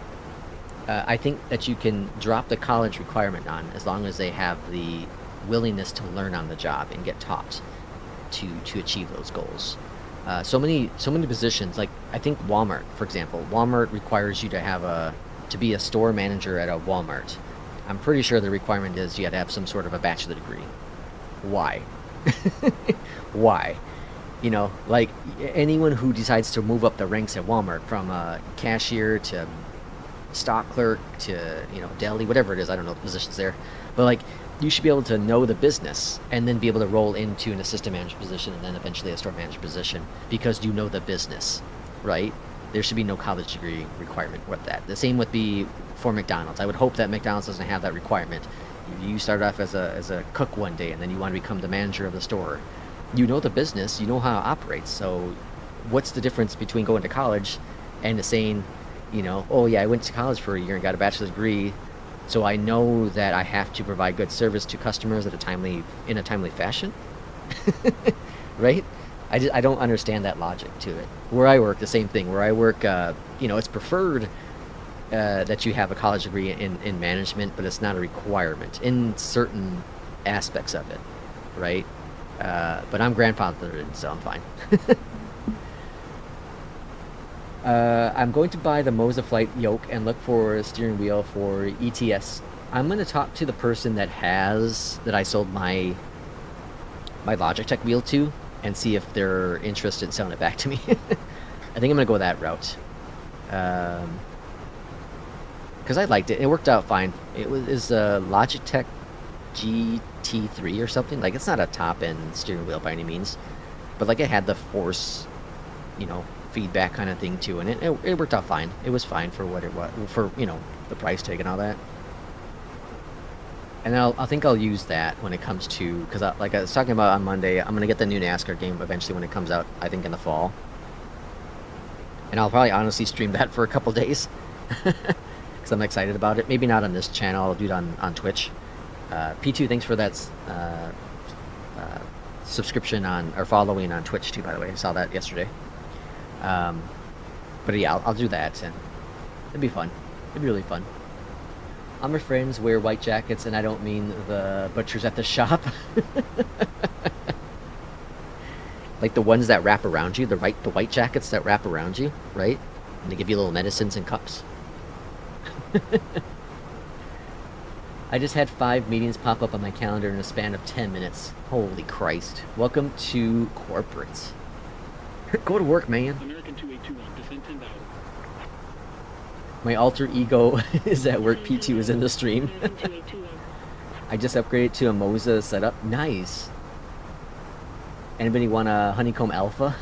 I think that you can drop the college requirement on as long as they have the willingness to learn on the job and get taught to achieve those goals. So many positions, like I think Walmart, for example. Walmart requires you to be a store manager at a Walmart. I'm pretty sure the requirement is you had to have some sort of a bachelor degree. Why? Why? You know, like anyone who decides to move up the ranks at Walmart from a cashier to stock clerk to, you know, deli, whatever it is. I don't know the positions there, but like you should be able to know the business and then be able to roll into an assistant manager position and then eventually a store manager position because you know the business, right? There should be no college degree requirement with that. The same would be for McDonald's. I would hope that McDonald's doesn't have that requirement. You start off as a cook one day and then you want to become the manager of the store. You know the business, you know how it operates. So what's the difference between going to college and saying, you know, oh yeah, I went to college for a year and got a bachelor's degree, so I know that I have to provide good service to customers in a timely fashion, right? I don't understand that logic to it. Where I work, the same thing. Where I work, you know, it's preferred that you have a college degree in management, but it's not a requirement in certain aspects of it, right? But I'm grandfathered, so I'm fine. I'm going to buy the Mobiflight yoke and look for a steering wheel for ETS. I'm going to talk to the person that I sold my Logitech wheel to and see if they're interested in selling it back to me. I think I'm going to go that route. Because I liked it. It worked out fine. It's a Logitech GT3 or something. Like, it's not a top-end steering wheel by any means. But, like, it had the force, you know, feedback kind of thing, too. And it worked out fine. It was fine for what it was. For, you know, the price tag and all that. And I think I'll use that when it comes to... Because, like I was talking about on Monday, I'm going to get the new NASCAR game eventually when it comes out, I think, in the fall. And I'll probably honestly stream that for a couple days. Because I'm excited about it. Maybe not on this channel. I'll do it on Twitch. P2, thanks for that subscription or following on Twitch too, by the way. I saw that yesterday. But yeah, I'll do that, and it'd be fun. It'd be really fun. All my friends wear white jackets, and I don't mean the butchers at the shop. Like the ones that wrap around you, the white jackets that wrap around you, right? And they give you little medicines and cups. I just had 5 meetings pop up on my calendar in a span of 10 minutes. Holy Christ. Welcome to corporate. Go to work, man. American 2821, descend 10,000. My alter ego is at work. P2 is in the stream. I just upgraded to a Moza setup. Nice. Anybody want a Honeycomb Alpha?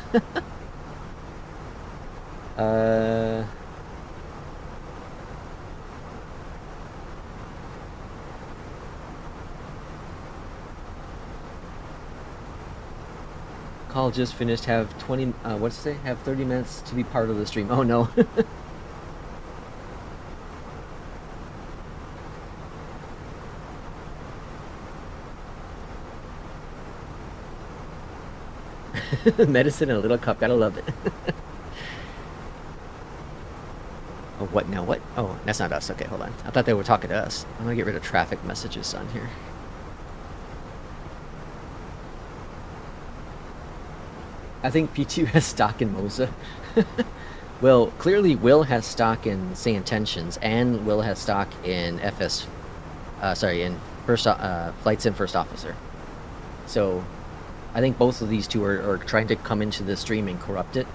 Call just finished. Have 20. What's it say? Have 30 minutes to be part of the stream. Oh no. Medicine in a little cup. Gotta love it. Oh, what now? What? Oh, that's not us. Okay, hold on. I thought they were talking to us. I'm gonna get rid of traffic messages on here. I think P2 has stock in Moza. Well, clearly Will has stock in Say Intentions, and Will has stock in in Flight Sim First Officer. So, I think both of these two are trying to come into the stream and corrupt it.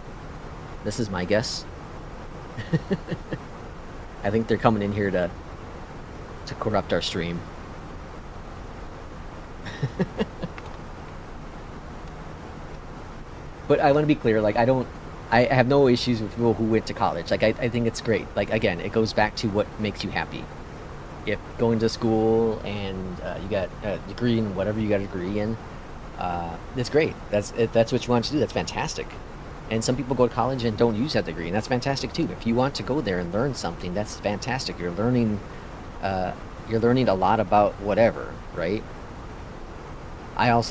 This is my guess. I think they're coming in here to corrupt our stream. But I want to be clear, like, I have no issues with people who went to college. Like, I think it's great. Like, again, it goes back to what makes you happy. If going to school and you got a degree in whatever you got a degree in, it's great. That's what you want to do. That's fantastic. And some people go to college and don't use that degree, and that's fantastic too. If you want to go there and learn something, that's fantastic. You're learning a lot about whatever, right? My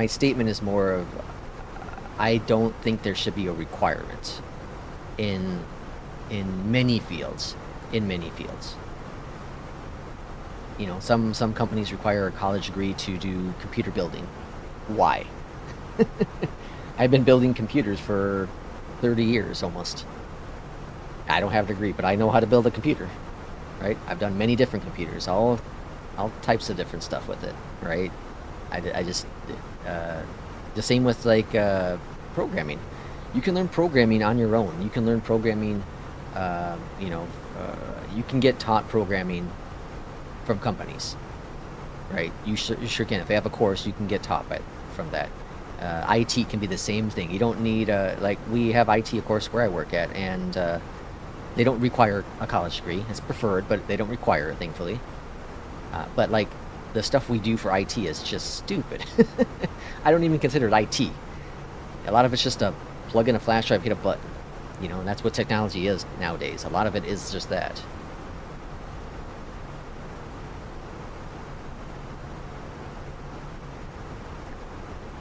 statement is more of, I don't think there should be a requirement in many fields. You know, some companies require a college degree to do computer building. Why? I've been building computers for 30 years almost. I don't have a degree, but I know how to build a computer, right? I've done many different computers, all types of different stuff with it, right? I just the same with like programming. You can learn programming on your own. You can learn programming, you know, you can get taught programming from companies, right? You sure can. If they have a course, you can get taught from that. IT can be the same thing. You don't need like we have IT, of course, where I work at, and they don't require a college degree. It's preferred, but they don't require it, thankfully. But like the stuff we do for IT is just stupid. I don't even consider it IT. A lot of it's just a plug in a flash drive, hit a button, you know, and that's what technology is nowadays. A lot of it is just that.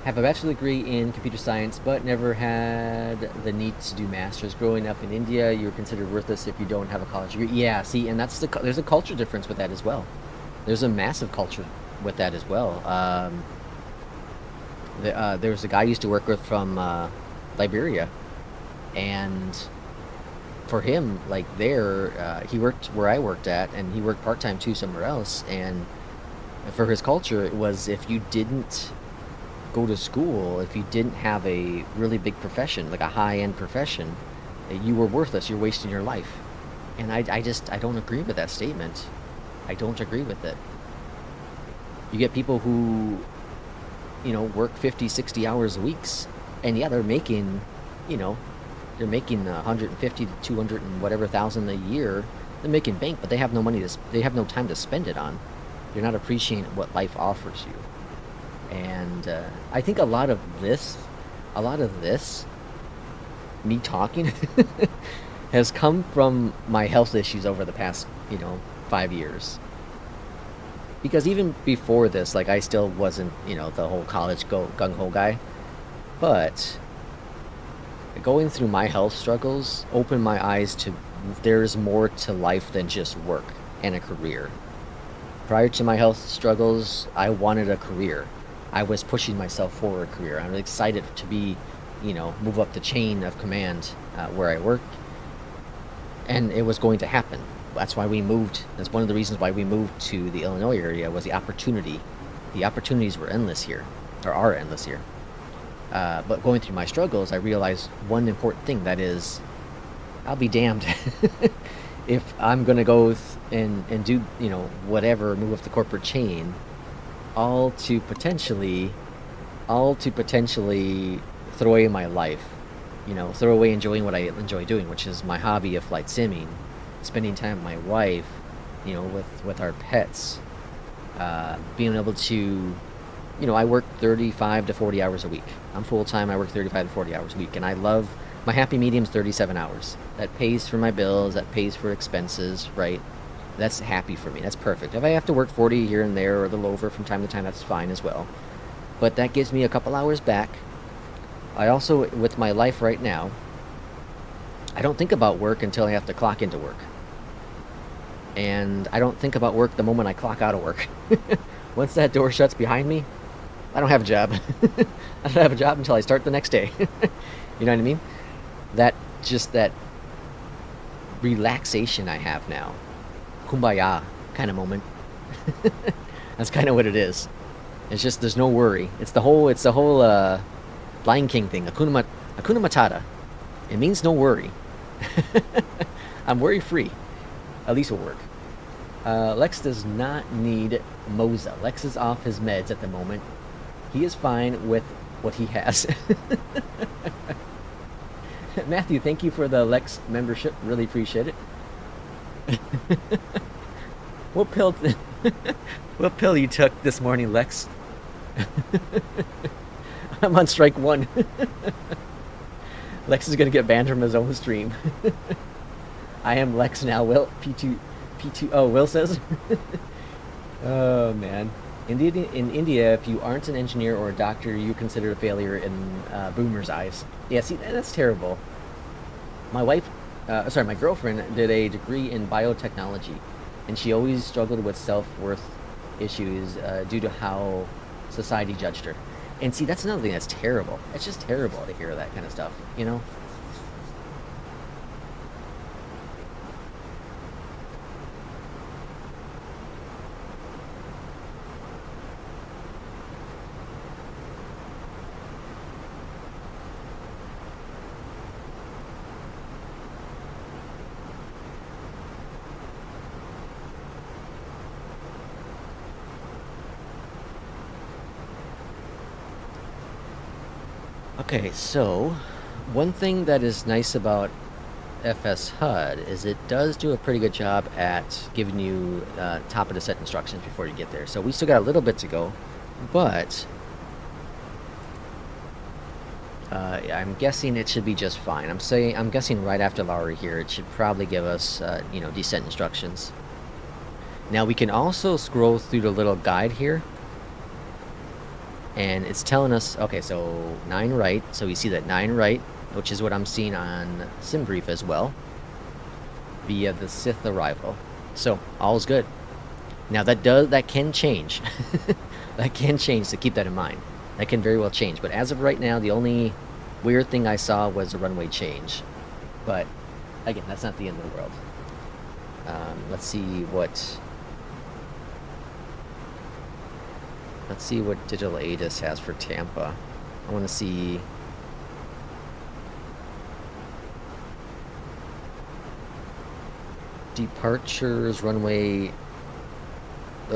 Have a bachelor's degree in computer science, but never had the need to do masters. Growing up in India, you're considered worthless if you don't have a college degree. Yeah, see, and there's a culture difference with that as well. There's a massive culture with that as well. There was a guy I used to work with from Liberia, and for him, like he worked where I worked at, and he worked part-time too somewhere else, and for his culture, it was if you didn't go to school, if you didn't have a really big profession, like a high-end profession, you were worthless, you're wasting your life. And I don't agree with that statement. I don't agree with it. You get people who, you know, work 50, 60 hours a week, and yeah, they're making, you know, they're making 150 to 200 and whatever thousand a year. They're making bank, but they have no money they have no time to spend it on. You're not appreciating what life offers you. And I think a lot of this, me talking, has come from my health issues over the past, you know, 5 years. Because even before this, like, I still wasn't, you know, the whole college gung-ho guy. But going through my health struggles opened my eyes to there's more to life than just work and a career. Prior to my health struggles, I wanted a career. I was pushing myself for a career. I was excited to be, you know, move up the chain of command where I work. And it was going to happen. That's why we moved. That's one of the reasons why we moved to the Illinois area, was the opportunity. The opportunities were endless here, or are endless here. But going through my struggles, I realized one important thing, that is, I'll be damned if I'm going to go and do, you know, whatever, move up the corporate chain, all to potentially throw away my life, you know, throw away enjoying what I enjoy doing, which is my hobby of flight simming, spending time with my wife, you know, with our pets, being able to, you know, I work 35 to 40 hours a week. I'm full-time, I work 35 to 40 hours a week, and I love, my happy medium's 37 hours. That pays for my bills, that pays for expenses, right? That's happy for me. That's perfect. If I have to work 40 here and there or a little over from time to time, that's fine as well. But that gives me a couple hours back. I also, with my life right now, I don't think about work until I have to clock into work. And I don't think about work the moment I clock out of work. Once that door shuts behind me, I don't have a job. I don't have a job until I start the next day. You know what I mean? That relaxation I have now. Kumbaya kind of moment. That's kind of what it is. It's just, there's no worry. It's the whole Lion King thing. Hakuna Matata. It means no worry. I'm worry free. At least at work. Lex does not need Moza. Lex is off his meds at the moment. He is fine with what he has. Matthew, thank you for the Lex membership. Really appreciate it. What pill you took this morning, Lex? I'm on strike one. Lex is gonna get banned from his own stream. I am Lex now. Will P2. Oh, Will says. Oh man. In India, if you aren't an engineer or a doctor, you're considered a failure in boomers' eyes. Yeah, see, that's terrible. My girlfriend did a degree in biotechnology, and she always struggled with self-worth issues due to how society judged her. And see, that's another thing that's terrible. It's just terrible to hear that kind of stuff, you know? Okay, so one thing that is nice about FS HUD is it does do a pretty good job at giving you top of the set instructions before you get there. So we still got a little bit to go, but I'm guessing it should be just fine. I'm guessing right after Lowry here, it should probably give us you know, descent instructions. Now we can also scroll through the little guide here, and it's telling us, okay, so 9 right. So we see that 9 right, which is what I'm seeing on SimBrief as well, via the Sith arrival. So all's good. Now that can change. That can change, so keep that in mind. That can very well change. But as of right now, the only weird thing I saw was a runway change. But again, that's not the end of the world. Let's see what Digital ADIS has for Tampa. I want to see. Departures, runway.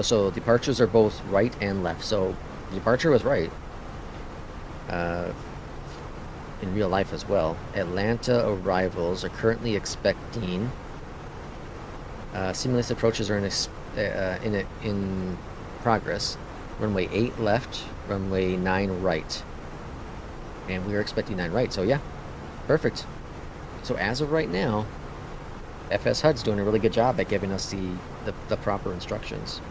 So departures are both right and left. So departure was right. In real life as well. Atlanta arrivals are currently expecting. Simulus approaches are in progress. Runway 8 left, runway 9 right. And we are expecting 9 right, so yeah, perfect. So as of right now, FS HUD's doing a really good job at giving us the proper instructions.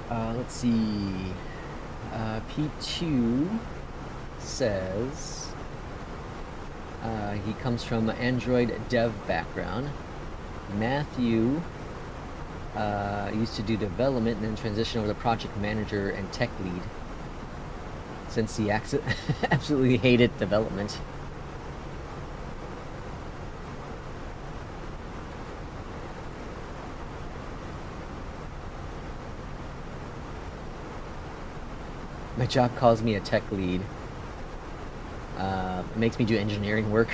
Let's see. P2 says he comes from an Android dev background. Matthew used to do development and then transition over to project manager and tech lead since he absolutely hated development. My job calls me a tech lead. It makes me do engineering work.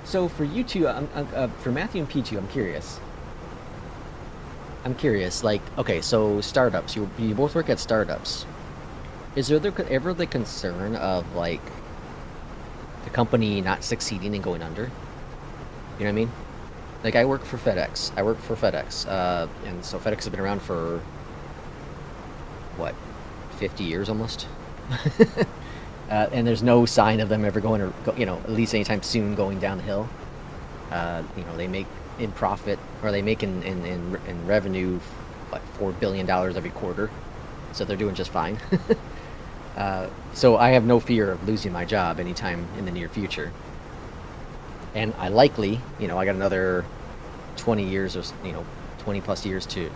So for you two, for Matthew and P2, I'm curious. Like, okay, so startups. You both work at startups. Is there ever the concern of, like, the company not succeeding and going under? You know what I mean? Like, I work for FedEx. And so FedEx has been around for, what, 50 years almost? And there's no sign of them ever going, or you know, at least anytime soon, going down the hill. You know, they make in profit, or they make in revenue, what, $4 billion every quarter. So they're doing just fine. So I have no fear of losing my job anytime in the near future. And I likely, you know, I got another 20 years or, you know, 20 plus years to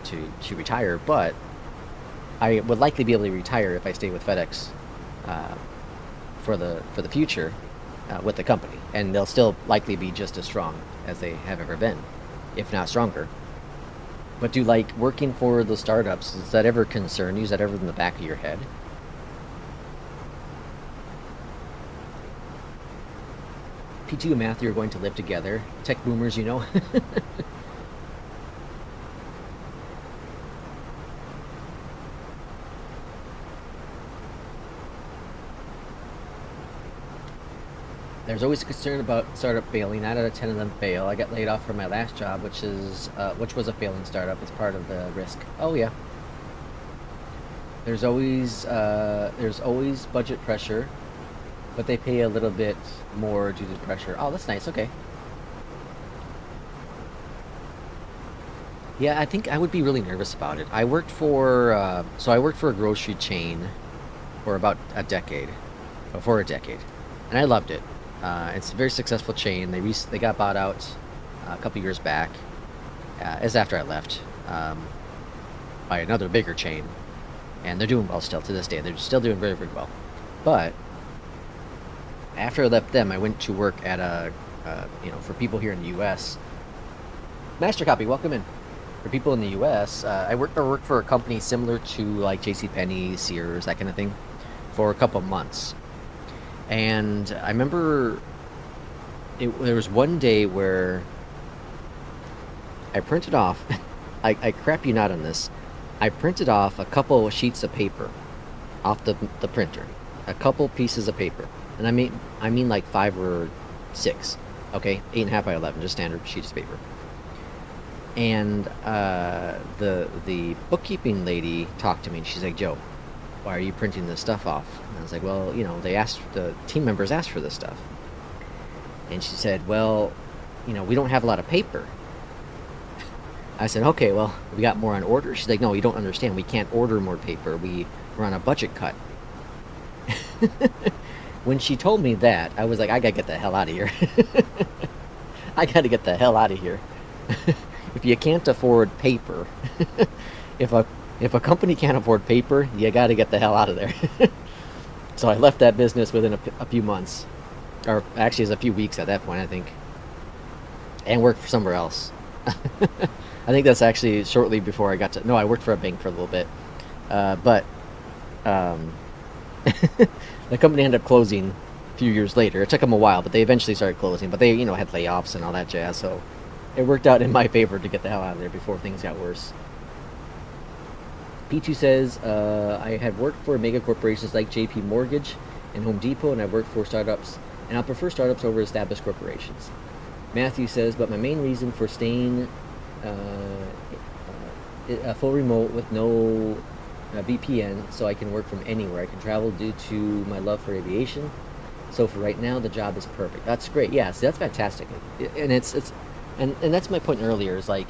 retire, but I would likely be able to retire if I stay with FedEx for the future with the company. And they'll still likely be just as strong as they have ever been, if not stronger. But do, like, working for the startups, does that ever concern you? Is that ever in the back of your head? P2 and Matthew are going to live together. Tech boomers, you know. There's always a concern about startup failing. 9 out of 10 of them fail. I got laid off from my last job, which was a failing startup. It's part of the risk. Oh yeah. There's always budget pressure, but they pay a little bit more due to pressure. Oh, that's nice. Okay. Yeah, I think I would be really nervous about it. I worked for a grocery chain for about a decade, and I loved it. It's a very successful chain. They got bought out a couple years back, as after I left, by another bigger chain, and they're doing well still to this day. They're still doing very, very well. But after I left them, I went to work at for people here in the U.S. Master Copy, welcome in. For people in the U.S., I worked for a company similar to like JCPenney, Sears, that kind of thing, for a couple months. And I remember there was one day where I printed off, I crap you not on this, I printed off a couple of sheets of paper off the printer, a couple pieces of paper, and I mean like 5 or 6, okay, 8.5 by 11, just standard sheets of paper. And the bookkeeping lady talked to me, and she's like, Joe, why are you printing this stuff off? And I was like, well, the team members asked for this stuff. And she said, well, we don't have a lot of paper. I said, okay, well, we got more on order. She's like, no, you don't understand. We can't order more paper. We're on a budget cut. When she told me that, I was like, I gotta get the hell out of here. I gotta get the hell out of here. If you can't afford paper, if a company can't afford paper, you gotta get the hell out of there. So I left that business within a few months, or actually it was a few weeks at that point, I think, and worked for somewhere else. I think that's actually shortly before I got to. No, I worked for a bank for a little bit, but the company ended up closing a few years later. It took them a while, but they eventually started closing. But they, had layoffs and all that jazz, so it worked out in my favor to get the hell out of there before things got worse. P2 says, I have worked for mega corporations like JP Mortgage and Home Depot, and I've worked for startups, and I'll prefer startups over established corporations. Matthew says, but my main reason for staying full remote with no VPN, so I can work from anywhere. I can travel due to my love for aviation. So for right now, the job is perfect. That's great. Yeah, so that's fantastic. And and that's my point earlier, is like,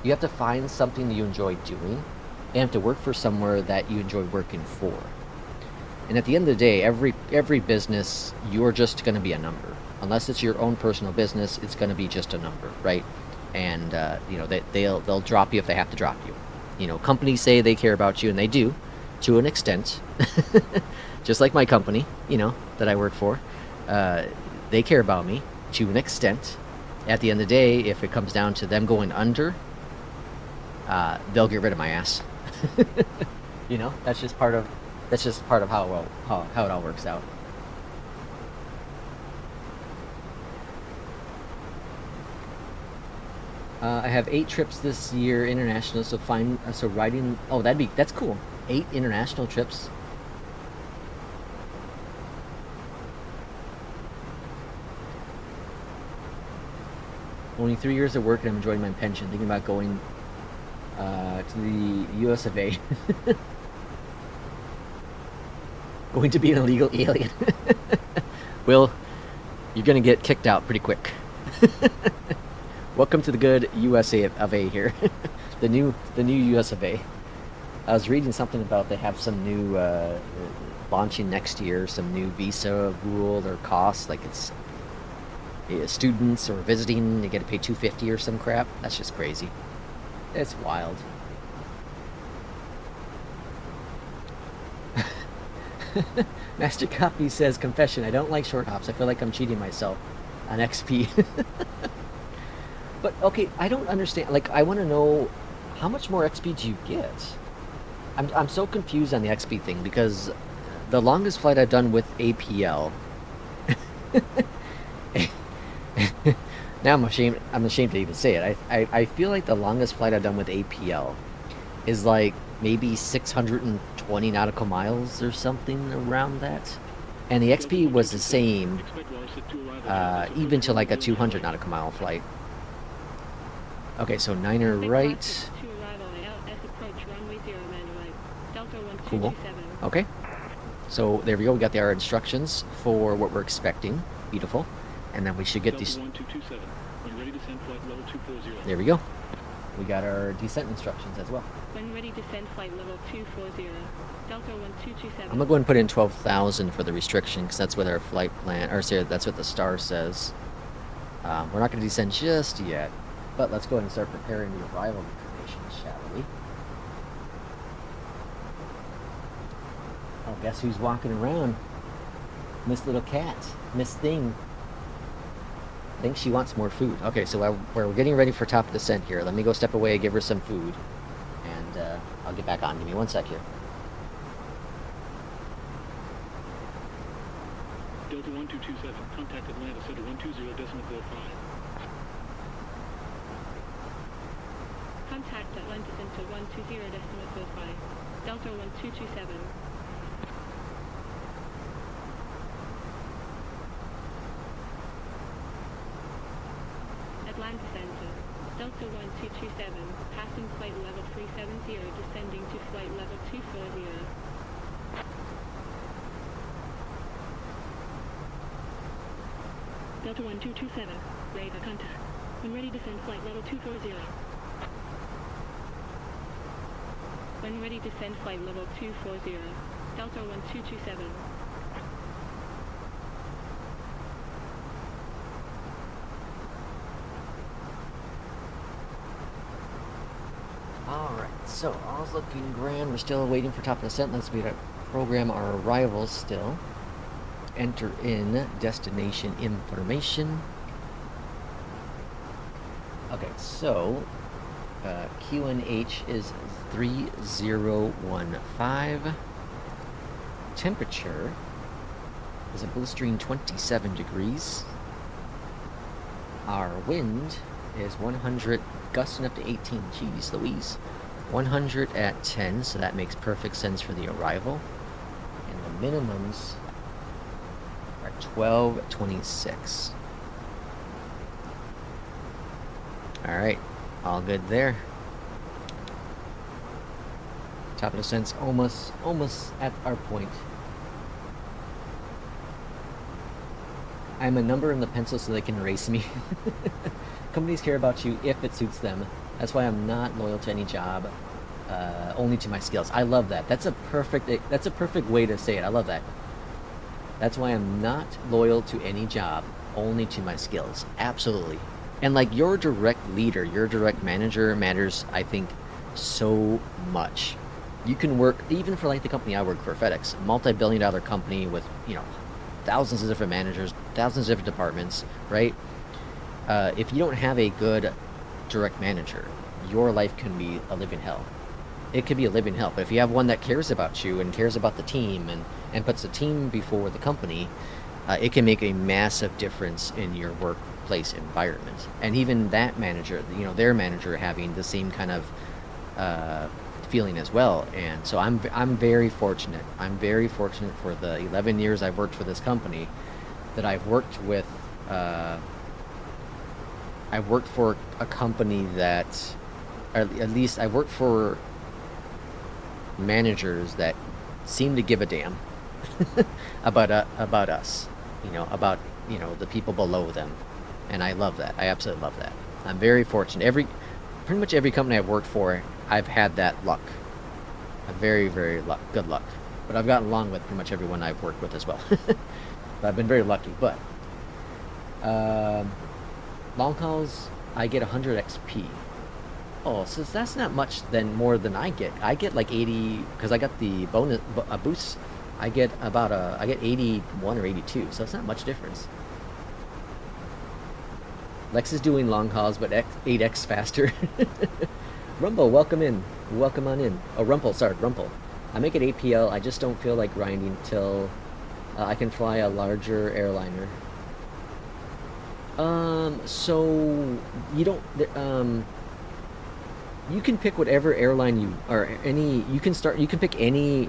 you have to find something that you enjoy doing, and have to work for somewhere that you enjoy working for. And at the end of the day, every business, you're just going to be a number. Unless it's your own personal business, it's going to be just a number, right? And they'll drop you if they have to drop you. Companies say they care about you, and they do, to an extent. Just like my company, that I work for, they care about me to an extent. At the end of the day, if it comes down to them going under, they'll get rid of my ass. That's just part of how it all works out. I have 8 trips this year international, so riding. Oh, that's cool. 8 international trips. Only 3 years of work, and I'm enjoying my pension. Thinking about going to the US of A. Going to be an illegal alien. Will, you're gonna get kicked out pretty quick. Welcome to the good USA of A here. the new US of A. I was reading something about they have some new launching next year, some new visa rule or costs, like it's students or visiting, they get to pay $250 or some crap. That's just crazy. It's wild. Master Copy says, confession, I don't like short hops. I feel like I'm cheating myself on XP. But okay, I don't understand. Like, I want to know, how much more XP do you get? I'm so confused on the XP thing, because the longest flight I've done with APL. Now I'm ashamed to even say it. I feel like the longest flight I've done with APL is like maybe 620 nautical miles or something around that. And the XP was the same even to like a 200 nautical mile flight. Okay, so 9er right. Cool. Okay. So there we go. We got our instructions for what we're expecting. Beautiful. And then we should get these. There we go. we got our descent instructions as well. When ready, descend flight level 240. Delta 1227. I'm gonna go ahead and put in 12,000 for the restriction because that's what our flight plan, or sorry, that's what the star says. We're not gonna descend just yet, but let's go ahead and start preparing the arrival information, shall we? Oh, guess who's walking around? Miss Little Cat, Miss Thing. I think she wants more food. Okay, so while we're getting ready for top descent here, let me go step away, give her some food, and I'll get back on. Give me one sec here. Delta 1227, contact Atlanta Center 120.05. Contact Atlanta Center 120.05. Delta 1227. Atlanta Center. Delta 1227. Passing flight level 370, descending to flight level 240. Delta 1227. Radar contact. When ready, descend flight level 240. When ready, descend flight level 240. Delta 1227. Alright, so all's looking grand. We're still waiting for top descent. Let's program our arrivals still. Enter in destination information. Okay, so QNH is 3015. Temperature is a blistering 27 degrees. Our wind is 100, gusting up to 18. Jeez Louise. 100 at 10, so that makes perfect sense for the arrival. And the minimums are 1226. Alright, all good there. Top of descent's almost at our point. I'm a number in the pencil so they can erase me. Companies care about you if it suits them. That's why I'm not loyal to any job, only to my skills. I love that. That's a perfect way to say it. I love that. That's why I'm not loyal to any job, only to my skills. Absolutely. And like your direct leader, your direct manager matters, I think, so much. You can work, even for like the company I work for, FedEx, a multi-billion-dollar company with, you know, thousands of different managers, thousands of different departments, right? If you don't have a good direct manager, your life can be a living hell. It could be a living hell. But if you have one that cares about you and cares about the team and puts the team before the company, it can make a massive difference in your workplace environment. And even that manager, you know, their manager having the same kind of feeling as well. And so I'm very fortunate. I'm very fortunate for the 11 years I've worked for this company that I've worked with. I've worked for a company that, or at least I've worked for managers that seem to give a damn about us, you know, about, you know, the people below them. And I love that. I absolutely love that. I'm very fortunate. Pretty much every company I've worked for, I've had that luck. A very, very good luck. But I've gotten along with pretty much everyone I've worked with as well. But I've been very lucky. But long hauls, I get 100 XP. Oh, so that's not much more than I get. I get like 80 because I got the bonus boost. I get 81 or 82, so it's not much difference. Lex is doing long hauls, but 8x faster. Rumble, welcome in. Welcome on in. Oh, Rumple, sorry, Rumple. I make it APL. I just don't feel like grinding till I can fly a larger airliner. So you don't. You can pick whatever airline you can pick any.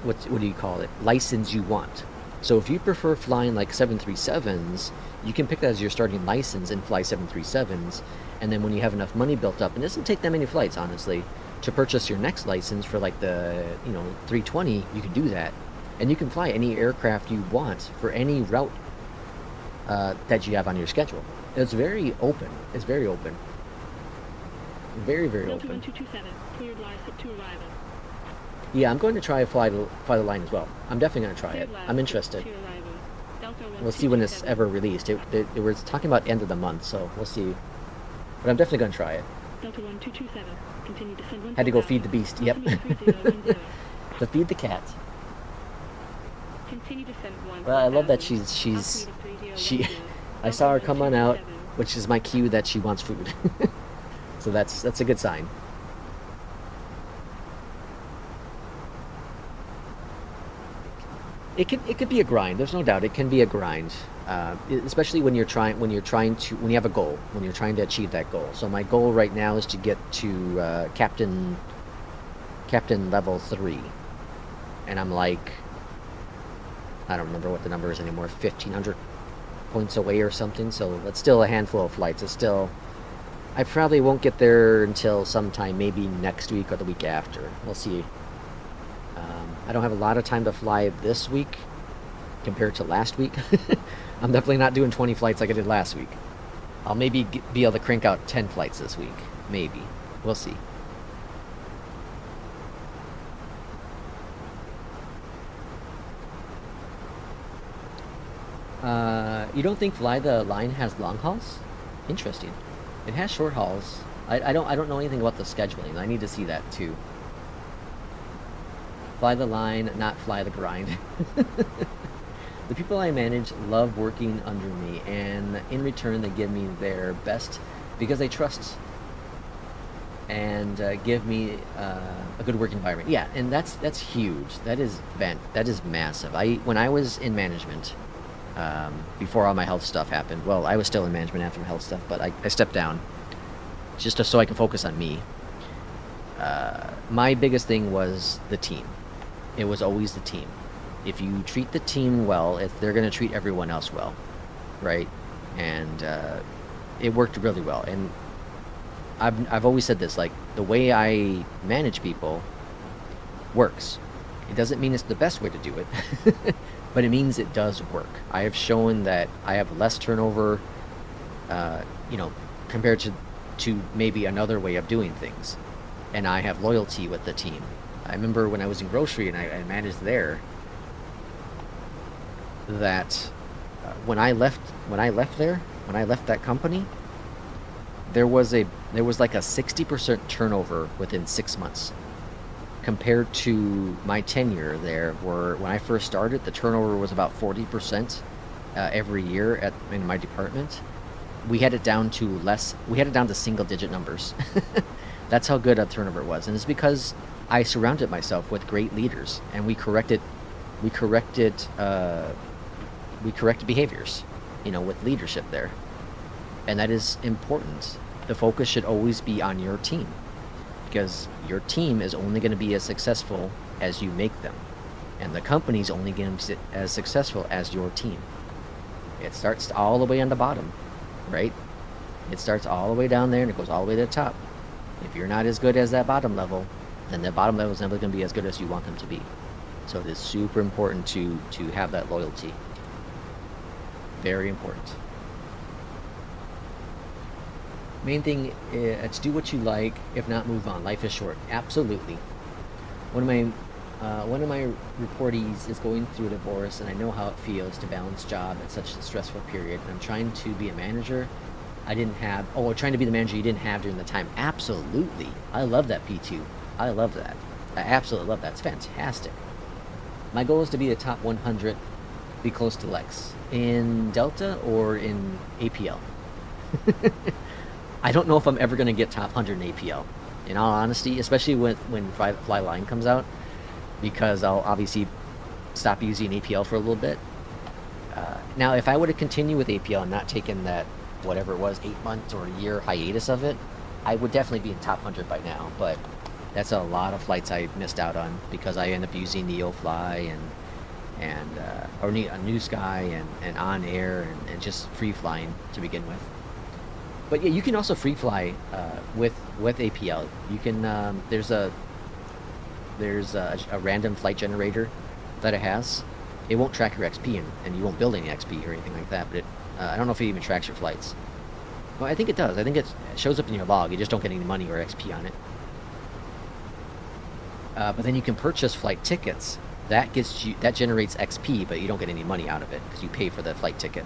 What do you call it? License you want. So if you prefer flying like 737s, you can pick that as your starting license and fly 737s. And then when you have enough money built up, and it doesn't take that many flights, honestly, to purchase your next license for like the 320, you can do that, and you can fly any aircraft you want for any route that you have on your schedule. It's very open. It's very open. Very, very Delta open. 1227, cleared live to arrival. Yeah, I'm going to try fly the line as well. I'm definitely going to try it. Cleared live I'm interested. to arrival. Delta We'll see when it's 1227. ever released. It was talking about end of the month, so we'll see. But I'm definitely going to try it. Delta 1227, continue descend Had to go feed the beast. Yep. Altimeter 3010. To feed the cat. Continue descend 1. Well, I love that she. I saw her come on out, which is my cue that she wants food. So that's a good sign. It could be a grind. There's no doubt it can be a grind, especially when you have a goal, when you're trying to achieve that goal. So my goal right now is to get to captain level 3, and I'm like, I don't remember what the number is anymore, 1,500 points away or something. So it's still a handful of flights. It's still, I probably won't get there until sometime, maybe next week or the week after. We'll see. I don't have a lot of time to fly this week compared to last week. I'm definitely not doing 20 flights like I did last week. I'll maybe be able to crank out 10 flights this week. Maybe. We'll see. You don't think Fly the Line has long hauls? Interesting. It has short hauls. I don't know anything about the scheduling. I need to see that too. Fly the line, not fly the grind. The people I manage love working under me, and in return they give me their best because they trust and give me a good work environment. Yeah, and that's huge. That is massive. When I was in management, before all my health stuff happened. Well, I was still in management after my health stuff, but I stepped down just so I could focus on me. My biggest thing was the team. It was always the team. If you treat the team well, they're going to treat everyone else well, right? And it worked really well. And I've always said this, like, the way I manage people works. It doesn't mean it's the best way to do it, but it means it does work. I have shown that I have less turnover, compared to maybe another way of doing things. And I have loyalty with the team. I remember when I was in grocery and I managed there, that when I left that company, there was like a 60% turnover within 6 months, compared to my tenure there, where when I first started, the turnover was about 40% every year in my department. We had it down to single-digit numbers. That's how good a turnover was, and it's because I surrounded myself with great leaders, and we corrected behaviors, with leadership there, and that is important. The focus should always be on your team, because your team is only going to be as successful as you make them, and the company's only going to be as successful as your team. It starts all the way on the bottom, right? It starts all the way down there and it goes all the way to the top. If you're not as good as that bottom level, then the bottom level is never going to be as good as you want them to be. So it is super important to have that loyalty. Very important. Main thing is to do what you like. If not, move on. Life is short. Absolutely. One of my reportees is going through a divorce, and I know how it feels to balance job at such a stressful period. And I'm trying to be a manager trying to be the manager you didn't have during the time. Absolutely. I love that, P2. I love that. I absolutely love that. It's fantastic. My goal is to be the top 100, be close to Lex. In Delta or in APL? I don't know if I'm ever going to get top 100 in APL, in all honesty, especially when Fly Line comes out, because I'll obviously stop using APL for a little bit. Now, if I would have continued with APL and not taken that, whatever it was, 8 months or a year hiatus of it, I would definitely be in top 100 by now. But that's a lot of flights I missed out on because I end up using NeoFly or a New Sky and On Air and just free flying to begin with. But yeah, you can also free fly with APL. You can there's a random flight generator that it has. It won't track your XP and you won't build any XP or anything like that. But I don't know if it even tracks your flights. Well, I think it does. I think it shows up in your log. You just don't get any money or XP on it. But then you can purchase flight tickets. That generates XP, but you don't get any money out of it because you pay for the flight ticket.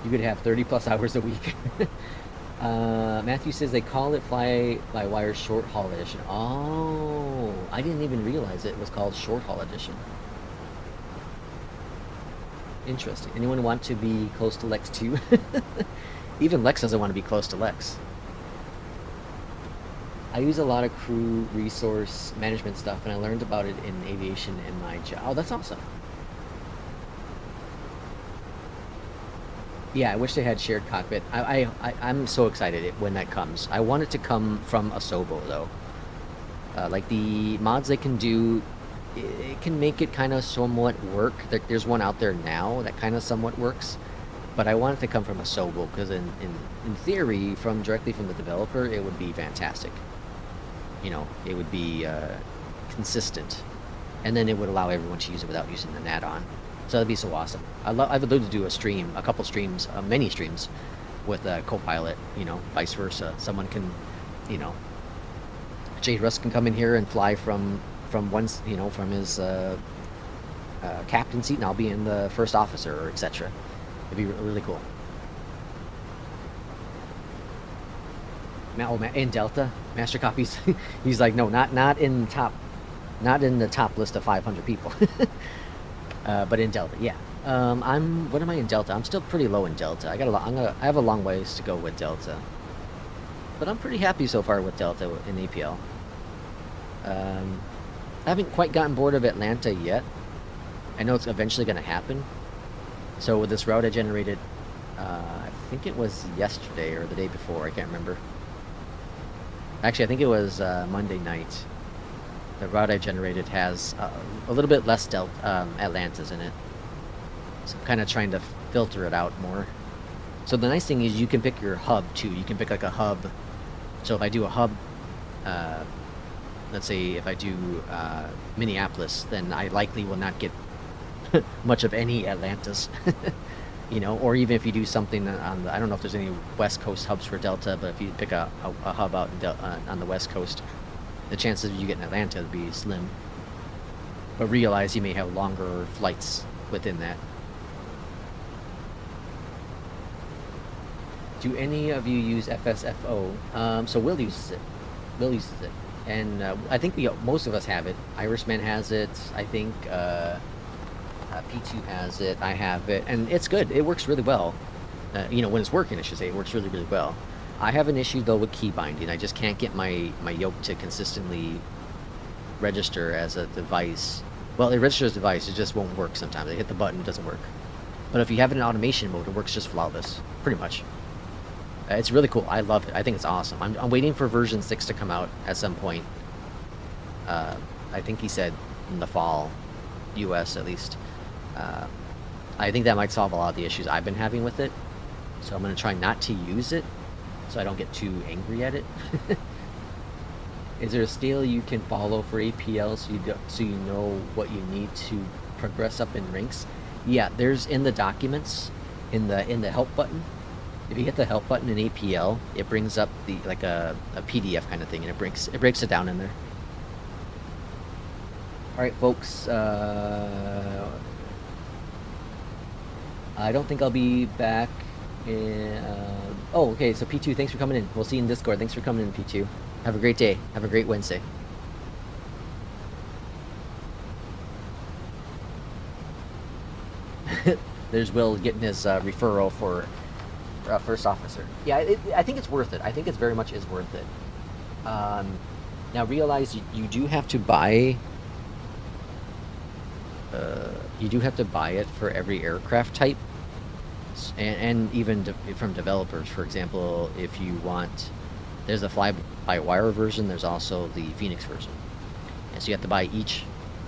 You could have 30 plus hours a week. Matthew says they call it fly-by-wire short haul edition. Oh, I didn't even realize it was called short haul edition. Interesting. Anyone want to be close to Lex too? Even Lex doesn't want to be close to Lex. I use a lot of crew resource management stuff, and I learned about it in aviation in my job. Oh, that's awesome. Yeah, I wish they had shared cockpit. I'm so excited when that comes. I want it to come from Asobo, though. Like the mods they can do, it can make it kind of somewhat work. There's one out there now that kind of somewhat works. But I want it to come from Asobo, because in theory, directly from the developer, it would be fantastic. You know, it would be consistent. And then it would allow everyone to use it without using an add-on. So that'd be so awesome. I would love to do a couple streams, many streams, with a co-pilot. You know, vice versa. Someone can, you know, Jade Russ can come in here and fly from from his captain seat, and I'll be in the first officer, or etc. It'd be really cool. In Delta master copies, he's like, no, not in the top list of 500 people. But in Delta, yeah. What am I in Delta? I'm still pretty low in Delta. I have a long ways to go with Delta. But I'm pretty happy so far with Delta in APL. I haven't quite gotten bored of Atlanta yet. I know it's eventually going to happen. So with this route I generated, I think it was yesterday or the day before, I can't remember. Actually, I think it was Monday night. The route I generated has a little bit less Atlantas in it. So I'm kind of trying to filter it out more. So the nice thing is you can pick your hub too. You can pick like a hub. So if I do a hub, let's say if I do Minneapolis, then I likely will not get much of any Atlantas. You know, or even if you do something on I don't know if there's any West Coast hubs for Delta, but if you pick a hub out on the West Coast, the chances of you getting Atlanta would be slim. But realize you may have longer flights within that. Do any of you use FSFO? So Will uses it. Will uses it. And I think most of us have it. Irishman has it. I think P2 has it. I have it. And it's good. It works really well. You know, when it's working, I should say, it works really, really well. I have an issue though with key binding. I just can't get my yoke to consistently register as a device. Well, it registers as a device, it just won't work sometimes. I hit the button, it doesn't work. But if you have it in automation mode, it works just flawless, pretty much. It's really cool. I love it. I think it's awesome. I'm waiting for version 6 to come out at some point. I think he said in the fall, US at least. I think that might solve a lot of the issues I've been having with it. So I'm going to try not to use it, so I don't get too angry at it. Is there a scale you can follow for APL so you know what you need to progress up in ranks? Yeah, there's in the documents, in the help button. If you hit the help button in APL, it brings up the like a PDF kind of thing, and it breaks it down in there. All right, folks. I don't think I'll be back. Oh, okay. So P2, thanks for coming in. We'll see you in Discord. Thanks for coming in, P2. Have a great day. Have a great Wednesday. There's Will getting his referral for first officer. Yeah, I think it's worth it. I think it very much is worth it. Now realize you do have to buy. You do have to buy it for every aircraft type, and even from developers. For example, if you want, there's a fly-by-wire version. There's also the FENIX version, and so you have to buy each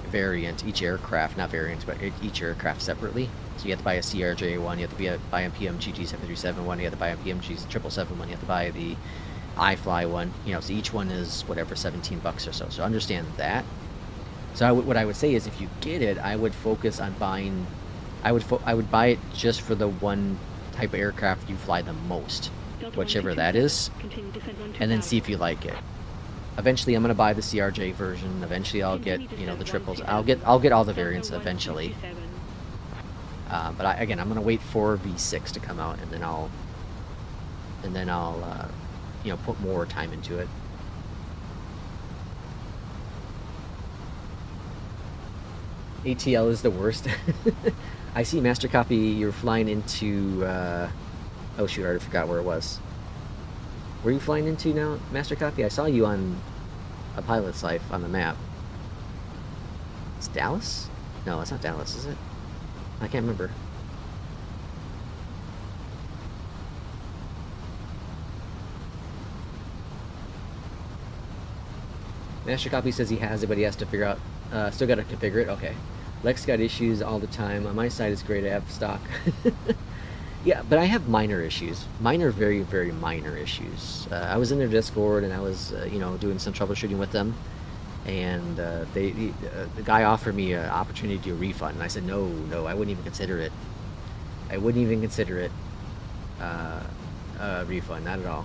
variant, each aircraft, not variants, but each aircraft separately. So you have to buy a CRJ one, you have to buy a PMDG 737 one, you have to buy a PMG 777 one, you have to buy the iFly one. You know, so each one is whatever, $17 or so. So understand that. So what I would say is, if you get it, I would focus on buying. I would buy it just for the one type of aircraft you fly the most, Delta whichever that is, 1227, continue descent 12,000. and then see if you like it. Eventually, I'm gonna buy the CRJ version. Eventually, I'll get the triples. I'll get all the variants eventually. But again, I'm gonna wait for V6 to come out, and then I'll put more time into it. ATL is the worst. I see Master Copy. You're flying into. Oh shoot! I already forgot where it was. Where are you flying into now, Master Copy? I saw you on A Pilot's Life on the map. It's Dallas? No, it's not Dallas, is it? I can't remember. Master Copy says he has it, but he has to figure out. Still got to configure it. Okay. Lex got issues all the time. On my side, it's great. I have stock. Yeah, but I have minor issues. Very, very minor issues. I was in their Discord, and I was, doing some troubleshooting with them. And the guy offered me an opportunity to do a refund, and I said, no, I wouldn't even consider it. I wouldn't even consider it a refund, not at all.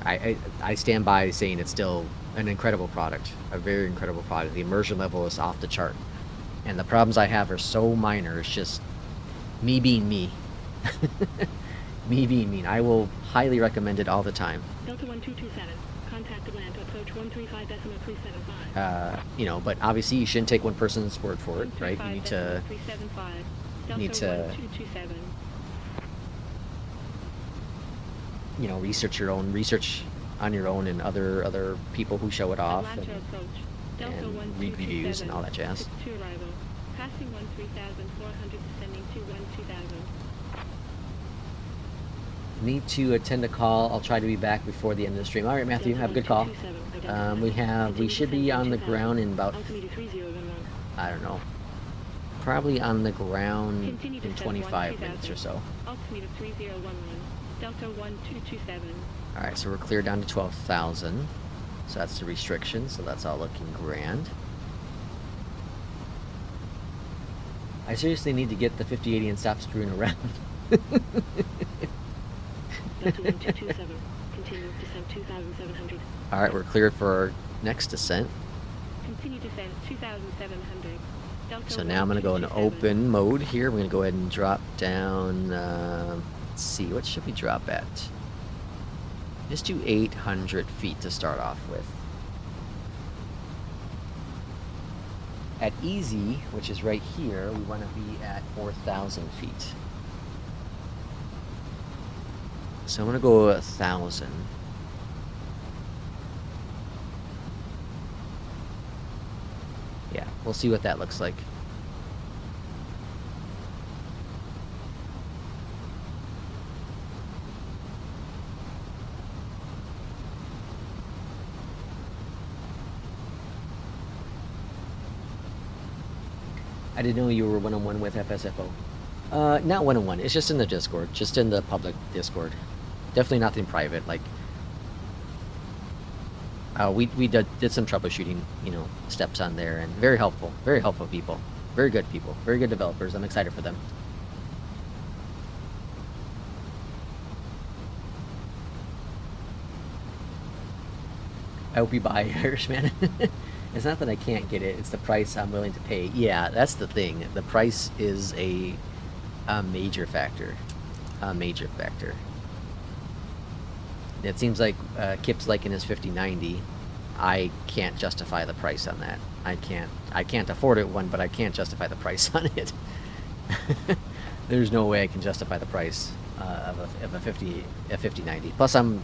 I stand by saying it's still an incredible product, a very incredible product. The immersion level is off the chart, and the problems I have are so minor. It's just me being me. Me being me. I will highly recommend it all the time. Delta 1227, contact Atlanta, approach 135.375. But obviously you shouldn't take one person's word for it, right? You need to 375. need to 1227. research on your own, and other people who show it off, Atlanta approach. Delta and 1227, read reviews and all that jazz. 62 arrival. Passing 13,400, descending to 12,000. Need to attend a call. I'll try to be back before the end of the stream. All right, Matthew, have a good call. We should be on the ground in about, I don't know, probably on the ground in 25 minutes or so. Altimeter 3011. Delta 1227. All right, so we're clear down to 12,000. So that's the restriction. So that's all looking grand. I seriously need to get the 5080 and stop screwing around. Delta 1227. Continue descent 2,700. All right, we're cleared for our next descent. Continue descent 2,700. Delta So now I'm going to go into 1227. open mode here. We're going to go ahead and drop down. Let's see, what should we drop at? Just do 800 feet to start off with. At easy, which is right here, we want to be at 4,000 feet. So I'm going to go 1,000. Yeah, we'll see what that looks like. I didn't know you were one-on-one with FSFO. Not one-on-one. It's just in the Discord. Just in the public Discord. Definitely nothing private. Like, we did some troubleshooting, steps on there, and very helpful people. Very good people. Very good developers. I'm excited for them. I hope you buy Irishman. It's not that I can't get it, it's the price I'm willing to pay. Yeah, that's the thing. The price is a major factor. A major factor. It seems like Kip's liking his 5090. I can't justify the price on that. I can't afford it, but I can't justify the price on it. There's no way I can justify the price of a 5090. Plus, I'm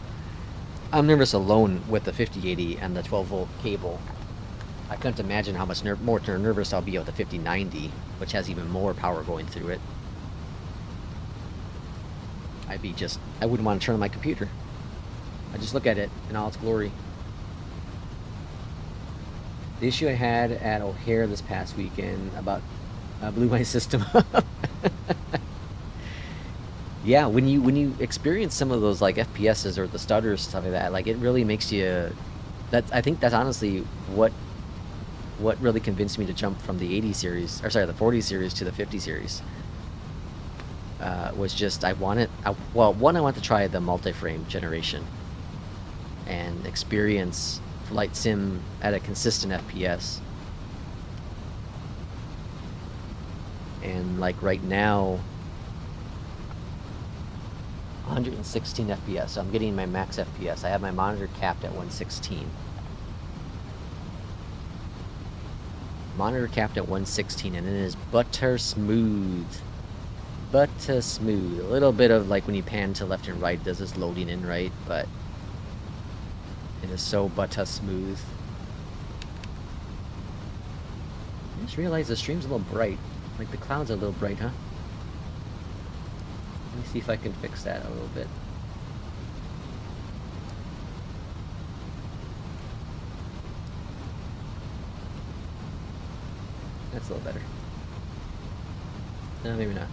nervous alone with the 5080 and the 12-volt cable. I couldn't imagine how much more nervous I'll be with the 5090, which has even more power going through it. I wouldn't want to turn on my computer. I just look at it in all its glory. The issue I had at O'Hare this past weekend about blew my system up. Yeah, when you experience some of those like FPSs or the stutters and stuff like that, like it really makes you. I think that's honestly what what really convinced me to jump from the 80 series, or sorry, the 40 series to the 50 series. Was just well, one, I want to try the multi-frame generation and experience flight sim at a consistent FPS. And like right now, 116 FPS, so I'm getting my max FPS. I have my monitor capped at 116. Monitor capped at 116, and it is butter smooth. Butter smooth. A little bit of like when you pan to left and right, does this loading in right, but it is so butter smooth. I just realized the stream's a little bright. Like the clouds are a little bright, huh? Let me see if I can fix that a little bit. That's a little better. No, maybe not.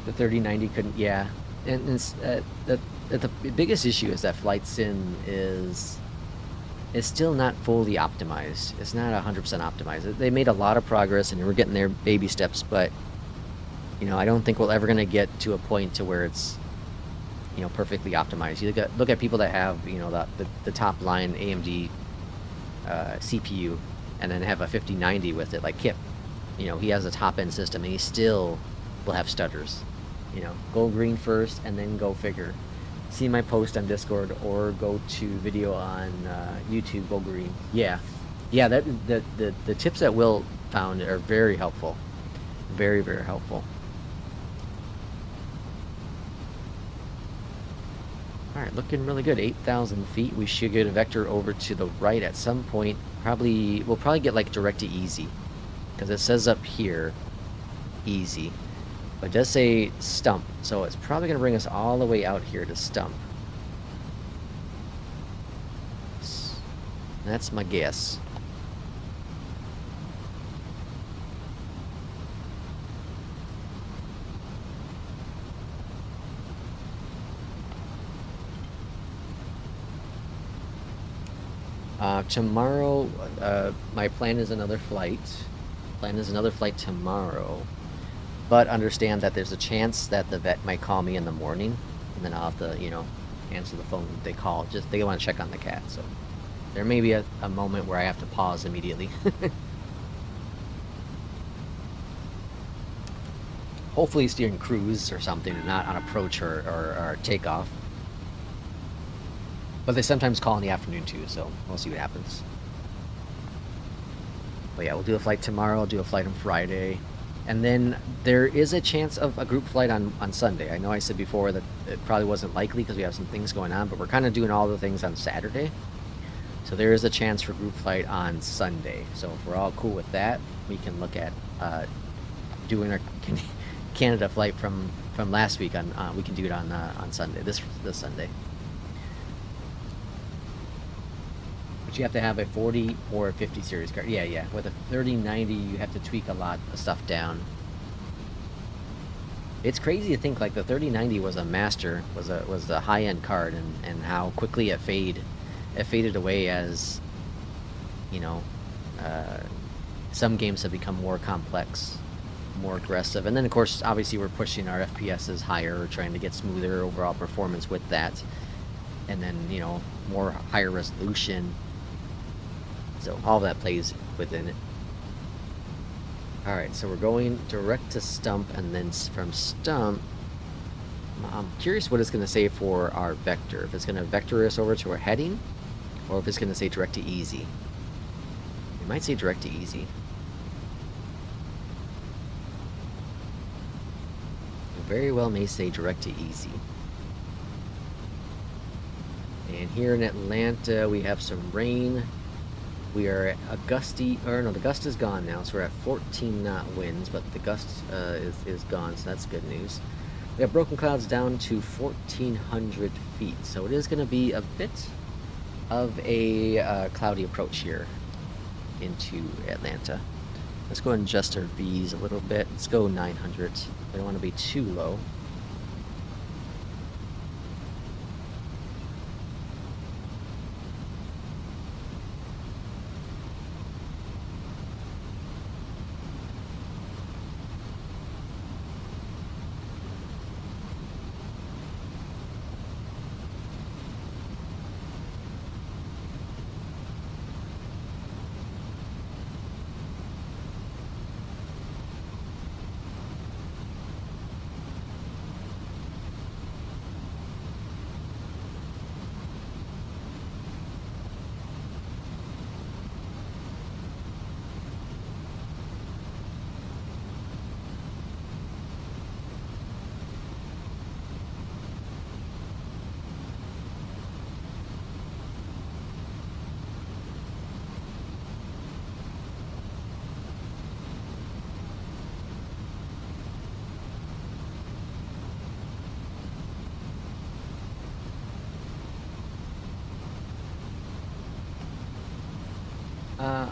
The 3090 couldn't, yeah. And the biggest issue is that flight sim is still not fully optimized. It's not 100% optimized. They made a lot of progress and we're getting there baby steps, but you know, I don't think we're ever going to get to a point to where it's, you know, perfectly optimized. You look at people that have, you know, the top line AMD CPU and then have a 5090 with it, like Kip. You know, he has a top end system and he still will have stutters. You know, go green first and then go figure. See my post on Discord or go to video on YouTube, go green. Yeah, that the tips that Will found are very helpful. Very, very helpful. Alright, looking really good. 8,000 feet. We should get a vector over to the right at some point. We'll probably get like direct to easy. Because it says up here, easy. But it does say stump. So it's probably going to bring us all the way out here to stump. That's my guess. Tomorrow, my plan is another flight. Tomorrow. But understand that there's a chance that the vet might call me in the morning, and then I'll have to, you know, answer the phone they call. Just they want to check on the cat, so there may be a moment where I have to pause immediately. Hopefully steering cruise or something, and not on approach or takeoff. But they sometimes call in the afternoon too, so we'll see what happens. But yeah, we'll do a flight tomorrow, I'll do a flight on Friday. And then there is a chance of a group flight on Sunday. I know I said before that it probably wasn't likely because we have some things going on, but we're kind of doing all the things on Saturday. So there is a chance for group flight on Sunday. So if we're all cool with that, we can look at doing our Canada flight from last week. We can do it on Sunday, this Sunday. But you have to have a 40 or a 50 series card. Yeah. With a 3090, you have to tweak a lot of stuff down. It's crazy to think like the 3090 was a master, was a high-end card, and how quickly it faded away as, you know, some games have become more complex, more aggressive, and then of course obviously we're pushing our FPSs higher, trying to get smoother overall performance with that, and then, you know, more higher resolution. So all that plays within it. Alright, so we're going direct to stump, and then from stump, I'm curious what it's going to say for our vector. If it's going to vector us over to our heading, or if it's going to say direct to easy. It might say direct to easy. It very well may say direct to easy. And here in Atlanta, we have some rain. We are at a gusty, or no, the gust is gone now, so we're at 14 knot winds, but the gust is gone, so that's good news. We have broken clouds down to 1,400 feet, so it is going to be a bit of a cloudy approach here into Atlanta. Let's go ahead and adjust our V's a little bit. Let's go 900. We don't want to be too low.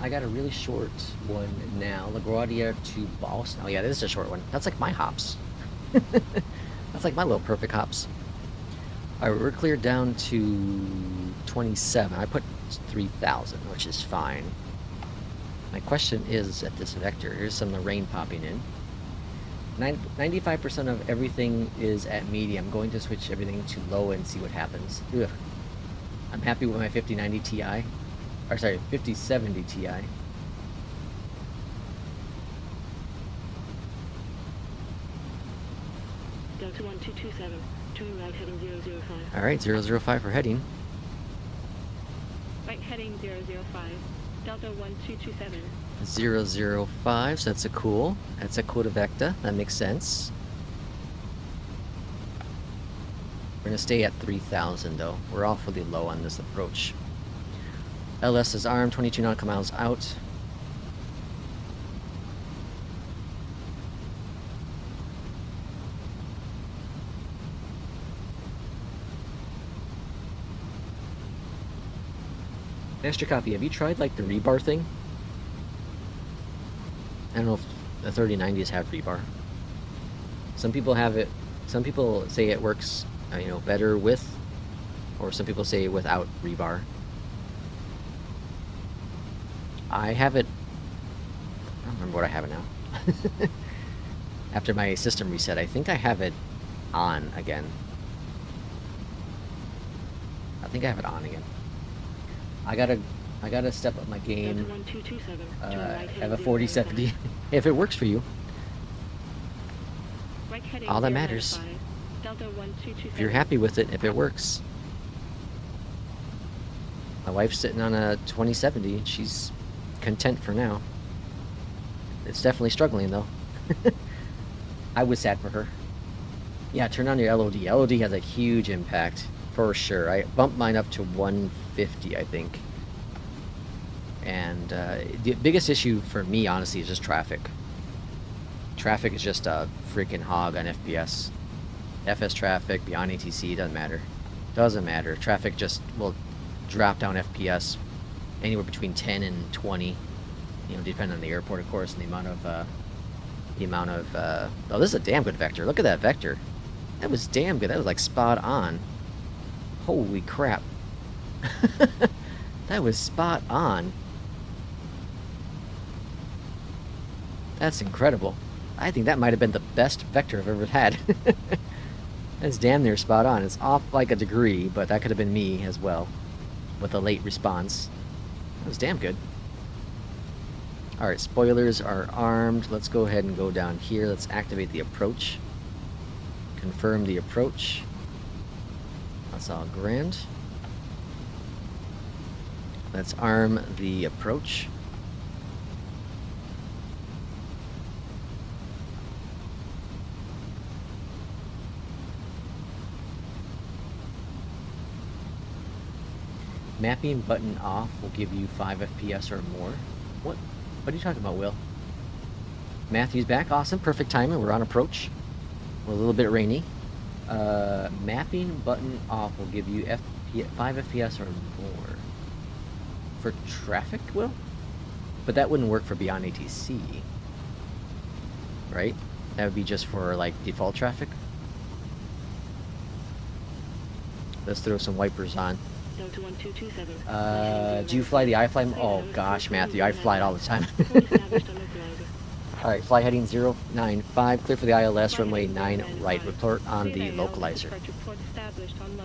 I got a really short one now. LaGuardia to Boston. Oh yeah, this is a short one. That's like my hops. That's like my little perfect hops. Alright, we're cleared down to 27. I put 3,000, which is fine. My question is at this vector. Here's some of the rain popping in. 95% of everything is at medium. I'm going to switch everything to low and see what happens. Ugh. I'm happy with my 5090 Ti. Or sorry, 5070 Ti. Delta 1227, turn right heading 005. Alright, 005 for heading. Right heading 005, Delta 1227. 005, so that's a cool vector. That makes sense. We're gonna stay at 3,000 though. We're awfully low on this approach. LS is armed, 22 nautical miles out. Master copy, have you tried like the rebar thing? I don't know if the 3090s have rebar. Some people have it, some people say it works, you know, better with, or some people say without rebar. I have it, I don't remember what I have it now. After my system reset, I think I have it on again. I think I have it on again. I gotta step up my game. Delta 1227, turn right Have heading a 4070 if it works for you. Right heading All that matters. 095, Delta 1227. If you're happy with it, if it works. My wife's sitting on a 2070 and she's content for now. It's definitely struggling though. I was sad for her. Yeah, turn on your LOD. LOD has a huge impact for sure. I bumped mine up to 150, I think. And the biggest issue for me, honestly, is just traffic. Traffic is just a freaking hog on FPS. FS traffic, BeyondATC, doesn't matter. Doesn't matter. Traffic just will drop down FPS anywhere between 10 and 20. You know, depending on the airport, of course, and the amount of oh, this is a damn good vector. Look at that vector. That was damn good. That was like spot on. Holy crap. That was spot on. That's incredible. I think that might have been the best vector I've ever had. That's damn near spot on. It's off like a degree, but that could have been me as well with a late response. That was damn good. Alright, spoilers are armed. Let's go ahead and go down here. Let's activate the approach. Confirm the approach. That's all grand. Let's arm the approach. Mapping button off will give you 5 FPS or more. What are you talking about, Will? Matthew's back. Awesome. Perfect timing. We're on approach. We're a little bit rainy. Mapping button off will give you 5 FPS or more. For traffic, Will? But that wouldn't work for BeyondATC. Right? That would be just for, like, default traffic. Let's throw some wipers on. Delta 1227. Do you fly the iFly? Oh gosh, Matthew, I fly it all the time. Alright, fly heading 095, clear for the ILS, runway 9 right, report on the localizer.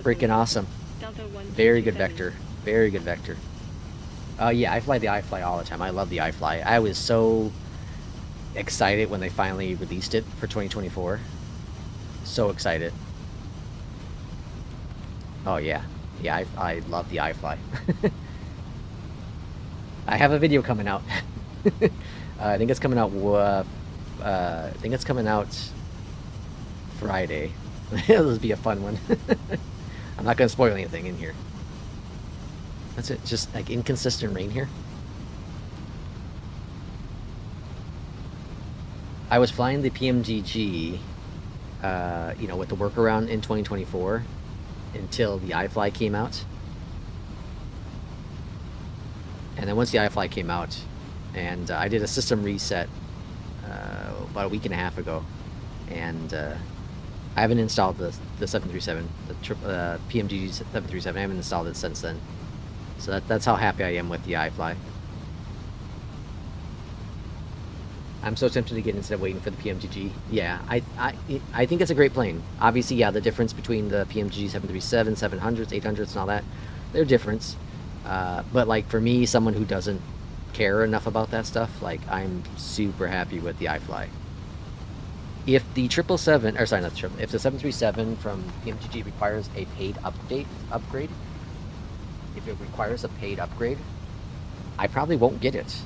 Freaking awesome. Very good vector. Very good vector. Yeah, I fly the iFly all the time. I love the iFly. I was so excited when they finally released it for 2024. So excited. Oh yeah. Yeah, I love the iFly. I have a video coming out. I think it's coming out. I think it's coming out Friday. It'll be a fun one. I'm not gonna spoil anything in here. That's it. Just like inconsistent rain here. I was flying the PMDG, you know, with the workaround in 2024. Until the iFly came out. And then once the iFly came out, and I did a system reset about a week and a half ago, and I haven't installed the 737, the PMDG 737. I haven't installed it since then. So that's how happy I am with the iFly. I'm so tempted to get instead of waiting for the PMDG. Yeah, I think it's a great plane. Obviously, yeah, the difference between the PMDG 737, 700s, 800s, and all that, they're different. But like for me, someone who doesn't care enough about that stuff, like I'm super happy with the iFly. If the 777, or sorry, not the triple, if the 737 from PMDG requires a paid upgrade, if it requires a paid upgrade, I probably won't get it.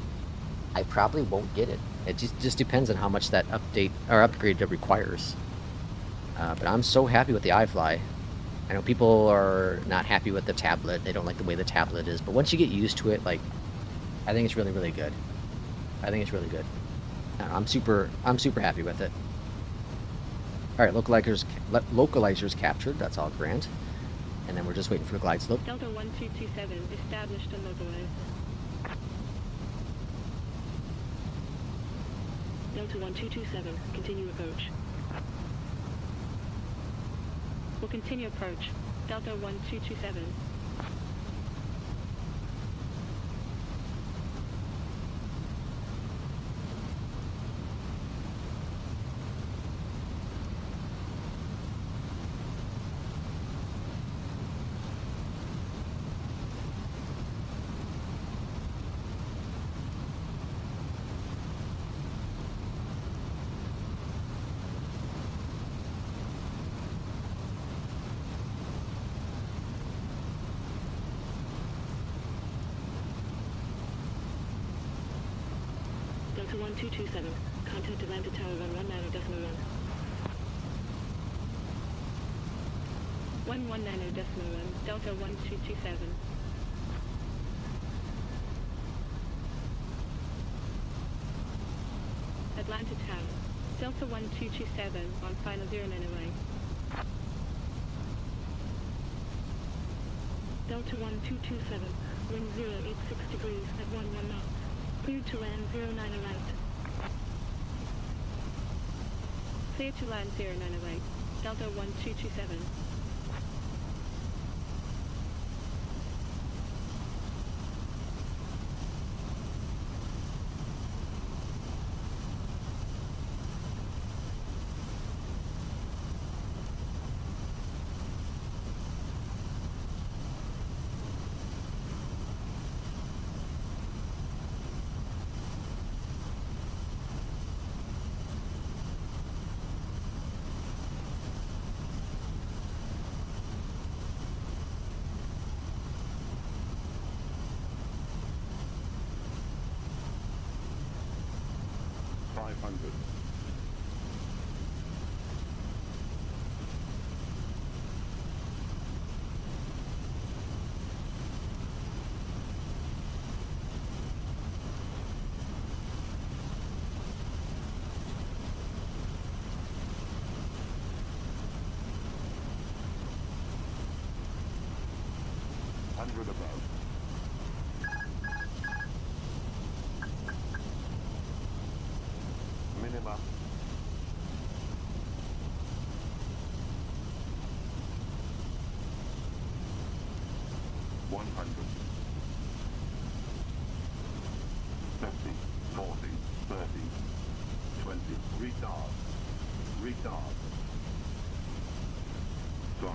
I probably won't get it. It just depends on how much that update or upgrade it requires. But I'm so happy with the iFly. I know people are not happy with the tablet. They don't like the way the tablet is. But once you get used to it, like, I think it's really, really good. I think it's really good. I'm super happy with it. All right, localizers captured. That's all grand. And then we're just waiting for the glide slope. Delta 1227 established and mobilized. Delta 1227, continue approach. Will continue approach. Delta 1227. Delta 1227, contact Atlanta Tower on 190.1. 190.1, Delta 1227. Atlanta Tower, Delta 1227 on final 09 away. Delta 1227, wind 086 degrees at 11 knots. Cleared to land 09 right. Clear to land 09 right. Delta 1227. Above. Minima. $100. 50, 40, 30, 20. Retard. Retard. 5.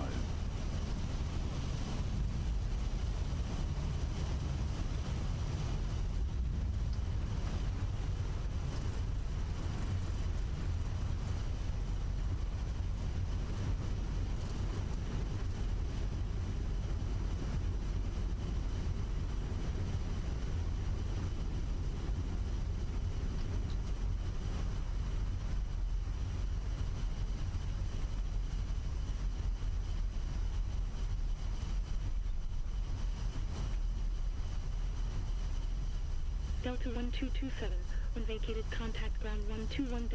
Delta 1227, when vacated, contact ground 121.9.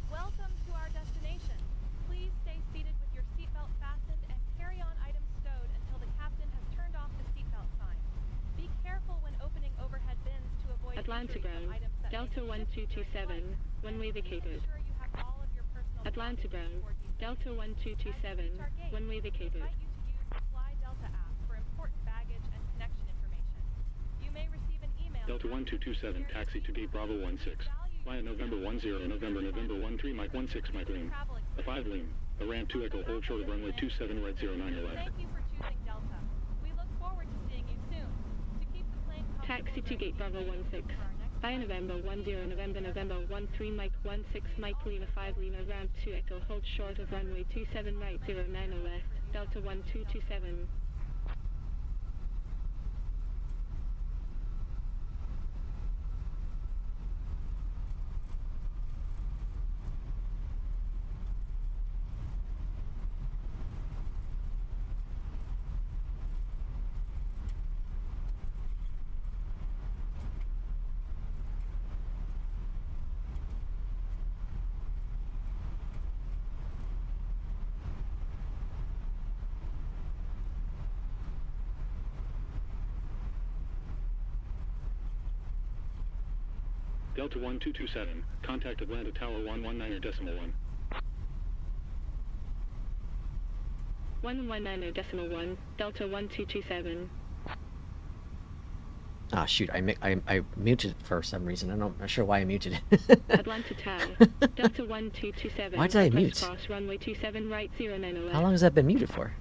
Welcome to our destination. Please stay seated with your seatbelt fastened and carry on items stowed until the captain has turned Atlanta ground, Delta 1227, runway vacated. Atlanta ground, Delta 1227, runway vacated. Delta 1227, taxi to gate Bravo 16. Via November 10, November 13, Mike 16, Mike Lima. A 5 Lima. A ramp 2 Echo, hold short of runway 27, right 09 left. Thank you for choosing Delta. We look forward to seeing you soon. To keep the plane Taxi to gate Bravo 16. Via November 10, November 13, Mike 16, Mike Lima 5 Lima, ramp 2 Echo, hold short of runway 27, right 09 left. Delta 1227. Delta 1227, contact Atlanta Tower 119.1. 119.1, Delta 1227. Ah, shoot, I muted it for some reason. I'm not sure why I muted it. Atlanta Tower, Delta 1227. Why did I West mute? Cross, runway 27, right 09 left. How long has that been muted for?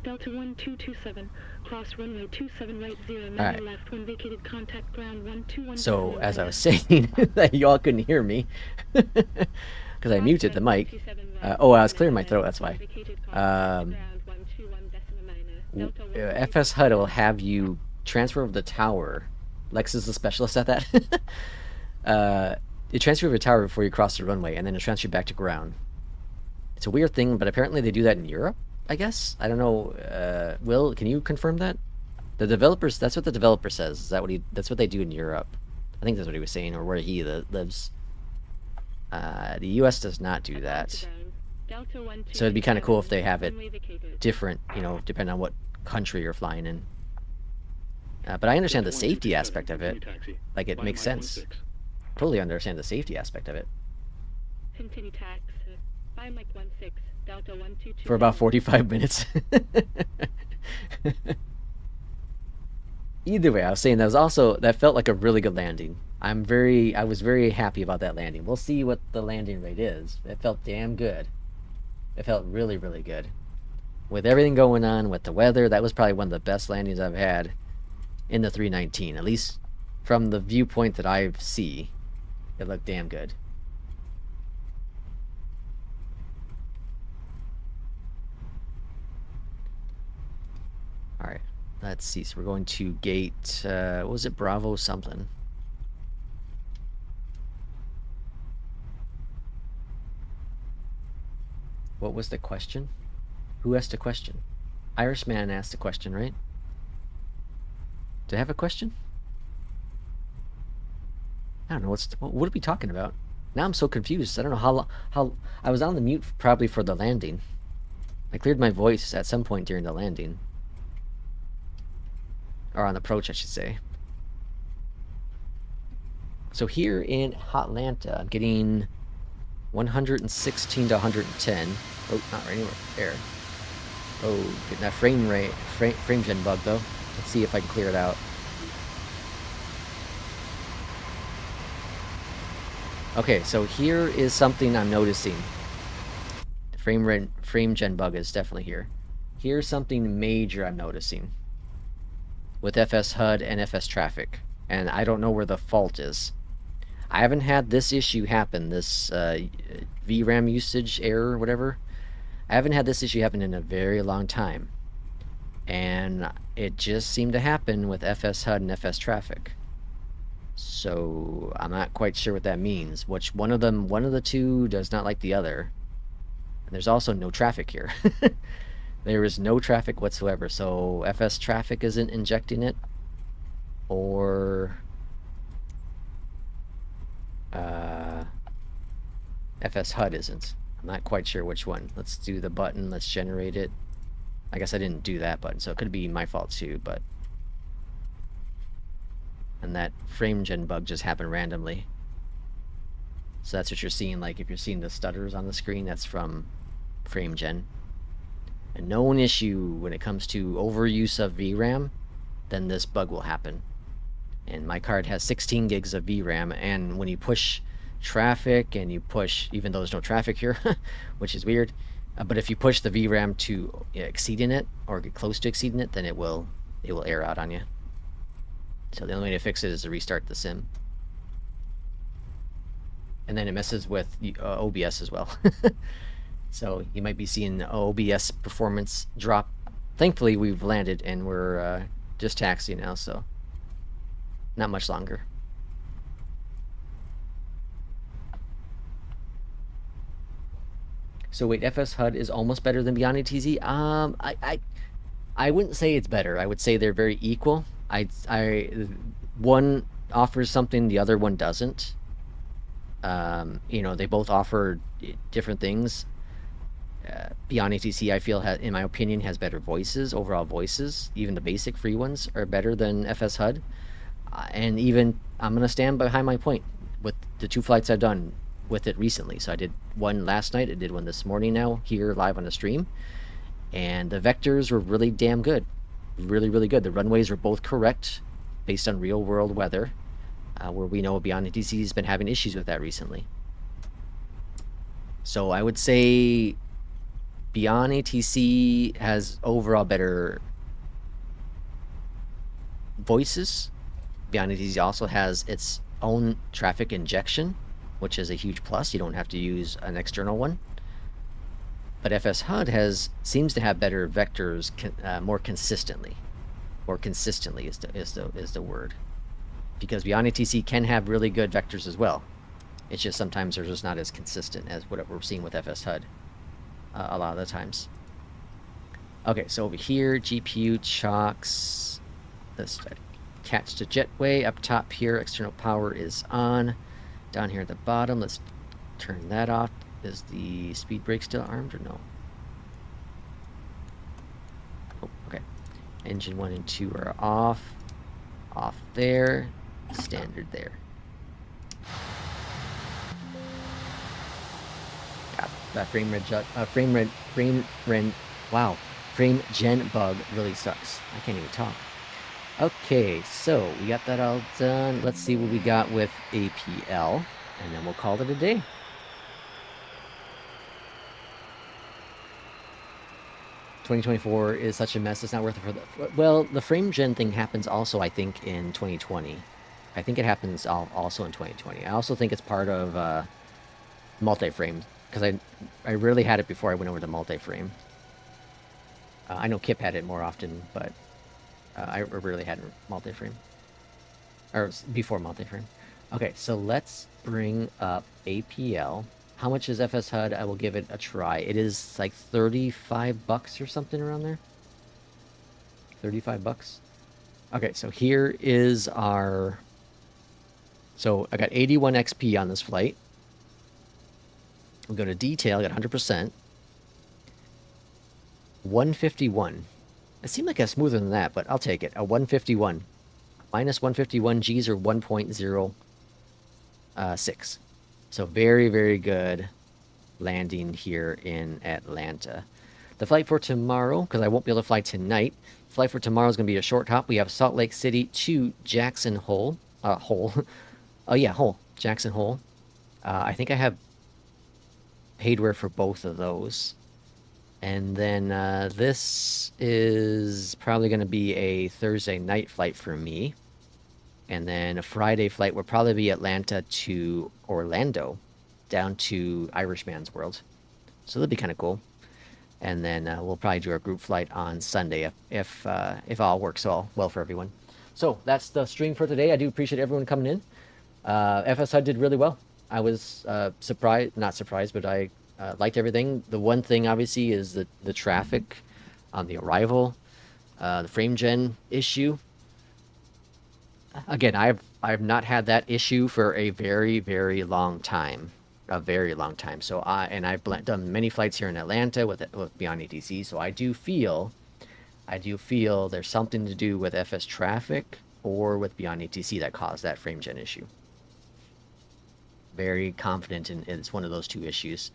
Delta 1227, cross runway 27 right 09 Alright. left when vacated, contact ground 121. So, as I was saying, that y'all couldn't hear me, because I muted the mic. Oh, I was clearing my throat, that's why. FS HUD will have you transfer over the tower. Lex is the specialist at that. You transfer over the tower before you cross the runway, and then it transfers you back to ground. It's a weird thing, but apparently they do that in Europe, I guess. I don't know. Will, can you confirm that? The developers, that's what the developer says. Is that what that's what they do in Europe. I think that's what he was saying, or where he lives. The US does not do that. So it'd be kind of cool if they have it different, you know, depending on what country you're flying in. But I understand the safety aspect of it. Like, it makes sense. Totally understand the safety aspect of it. Continue tax by Mike 16, Delta 122. For about 45 minutes. Either way, I was saying that felt like a really good landing. I was very happy about that landing. We'll see what the landing rate is. It felt damn good. It felt really, really good. With everything going on, with the weather, that was probably one of the best landings I've had in the 319. At least from the viewpoint that I see, it looked damn good. Alright, let's see. So we're going to gate, what was it? Bravo something. What was the question? Who asked a question? Irishman asked a question, right? Do I have a question? I don't know. What are we talking about? Now I'm so confused. I don't know how I was on the mute probably for the landing. I cleared my voice at some point during the landing. Or on approach, I should say. So here in Hotlanta, I'm getting 116 to 110. Oh, not right anywhere. There. Oh, getting that frame gen bug though. Let's see if I can clear it out. Okay, so here is something I'm noticing. The frame gen bug is definitely here. Here's something major I'm noticing with FS HUD and FS traffic, and I don't know where the fault is. I haven't had this issue happen, this VRAM usage error, whatever. I haven't had this issue happen in a very long time, and it just seemed to happen with FS HUD and FS traffic. So I'm not quite sure what that means. Which one of the two does not like the other. And there's also no traffic here. There is no traffic whatsoever. So FS traffic isn't injecting it, or FS HUD isn't. I'm not quite sure which one. Let's do the button. Let's generate it. I guess I didn't do that button, so it could be my fault too, but and that frame gen bug just happened randomly. So that's what you're seeing. Like if you're seeing the stutters on the screen, that's from frame gen. A known issue when it comes to overuse of VRAM, then this bug will happen. And my card has 16 gigs of VRAM, and when you push traffic and you push, even though there's no traffic here, which is weird, but if you push the VRAM to exceeding it or get close to exceeding it, then it will air out on you. So the only way to fix it is to restart the sim. And then it messes with OBS as well. So you might be seeing OBS performance drop. Thankfully, we've landed and we're just taxiing now, so not much longer. So wait, FS HUD is almost better than BeyondATC? I wouldn't say it's better. I would say they're very equal. One offers something the other one doesn't. You know, they both offer different things. BeyondATC, I feel, in my opinion, has better voices, overall voices. Even the basic free ones are better than FS HUD. And even, I'm going to stand behind my point with the 2 flights I've done with it recently. So I did one last night, I did one this morning now, here live on the stream. And the vectors were really damn good. Really, really good. The runways were both correct based on real world weather, where we know BeyondATC has been having issues with that recently. So I would say BeyondATC has overall better voices. BeyondATC also has its own traffic injection, which is a huge plus. You don't have to use an external one. But FS HUD seems to have better vectors more consistently. More consistently is the word. Because BeyondATC can have really good vectors as well. It's just sometimes they're just not as consistent as what we're seeing with FS HUD a lot of the times. Okay, so over here, GPU chocks. Let's catch the jetway. Up top here, external power is on. Down here at the bottom, let's turn that off. Is the speed brake still armed or no? Oh, okay. Engine 1 and 2 are off. Off there. Standard there. God, that frame gen bug really sucks. I can't even talk. Okay, so we got that all done. Let's see what we got with APL, and then we'll call it a day. "2024 is such a mess, it's not worth it for the..." Well, the frame gen thing happens also, I think, in 2020. I think it happens also in 2020. I also think it's part of multi-frame, because I rarely had it before I went over to multi-frame. I know Kip had it more often, but I rarely had multi-frame. Or before multi-frame. Okay, so let's bring up APL. How much is FS HUD? I will give it a try. It is like $35 or something around there. 35 bucks. Okay, so here is our... So I got 81 XP on this flight. We'll go to detail, I got 100%. 151. It seemed like it's smoother than that, but I'll take it. A 151. Minus 151 Gs are 1.06. So very, very good landing here in Atlanta. The flight for tomorrow, because I won't be able to fly tonight, flight for tomorrow is going to be a short hop. We have Salt Lake City to Jackson Hole. Jackson Hole. I think I have paidware for both of those. And then this is probably going to be a Thursday night flight for me. And then a Friday flight will probably be Atlanta to Orlando, down to Irishman's World. So that'll be kind of cool. And then we'll probably do our group flight on Sunday if all works all well for everyone. So that's the stream for today. I do appreciate everyone coming in. FS HUD did really well. I was not surprised, but I liked everything. The one thing, obviously, is the traffic on the arrival, the frame gen issue. Again, I've not had that issue for a very, very long time. A very long time. So I've done many flights here in Atlanta with BeyondATC. So I do feel there's something to do with FS traffic or with BeyondATC that caused that frame gen issue. Very confident in it's one of those two issues.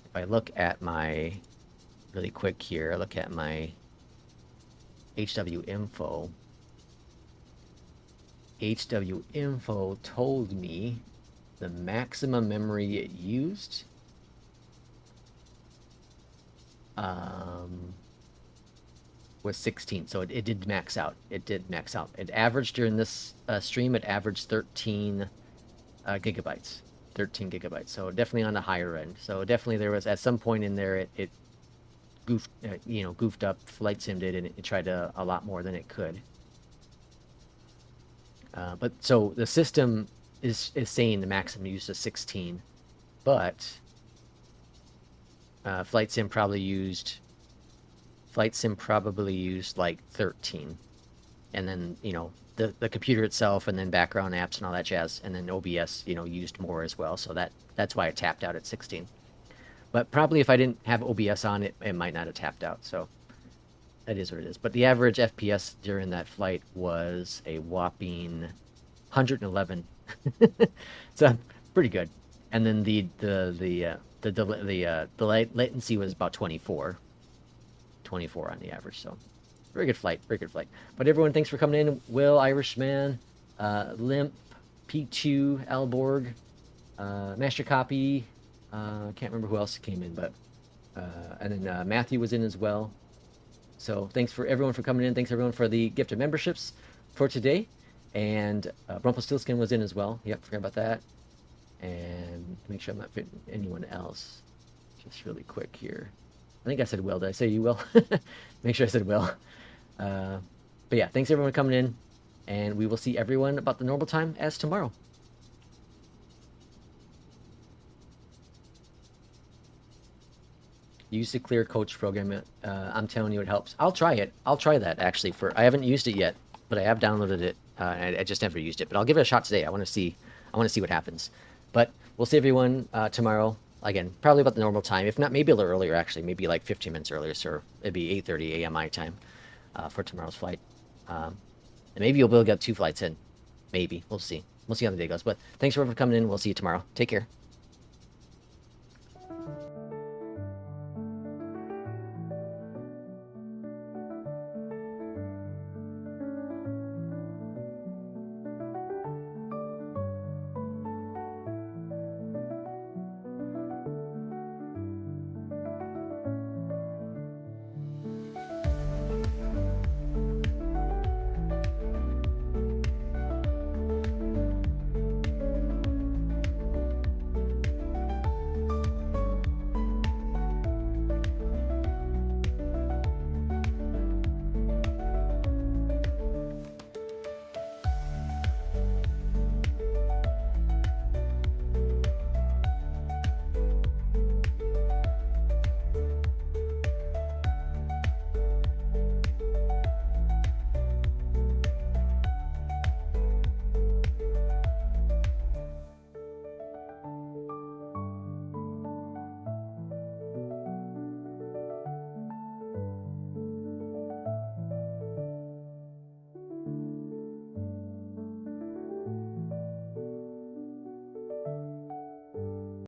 If I look at my, really quick here, I look at my HW info. HW info told me the maximum memory it used was 16, so it did max out. It did max out. It averaged during this stream, it averaged 13 gigabytes. 13 gigabytes, so definitely on the higher end. So definitely there was, at some point in there, it goofed, goofed up. Flight Sim did, and it tried a lot more than it could. But so the system is saying the maximum use is 16, but Flight Sim probably used like 13, and then the computer itself, and then background apps and all that jazz, and then OBS used more as well. So that's why it tapped out at 16. But probably if I didn't have OBS on, it might not have tapped out. So that is what it is. But the average FPS during that flight was a whopping 111. So pretty good. And then the latency was about 24 on the average. So very good flight, very good flight. But everyone, thanks for coming in. Will, Irishman, Limp, P2, Alborg, Master Copy. Can't remember who else came in, but and then Matthew was in as well. So thanks for everyone for coming in. Thanks everyone for the gift of memberships for today. And Rumpelstiltskin was in as well. Yep, forgot about that. And make sure I'm not fitting anyone else. Just really quick here. I think I said Will. Did I say you, Will? Make sure I said Will. But yeah, thanks everyone for coming in. And we will see everyone about the normal time as tomorrow. Use the Clear Coach program. I'm telling you, it helps. I'll try it. I'll try that actually. I haven't used it yet, but I have downloaded it. I just never used it. But I'll give it a shot today. I want to see what happens. But we'll see everyone tomorrow. Again, probably about the normal time. If not, maybe a little earlier actually. Maybe like 15 minutes earlier. So it'd be 8:30 a.m. my time for tomorrow's flight. And maybe you'll be able to get 2 flights in. Maybe. We'll see. We'll see how the day goes. But thanks everyone for coming in. We'll see you tomorrow. Take care.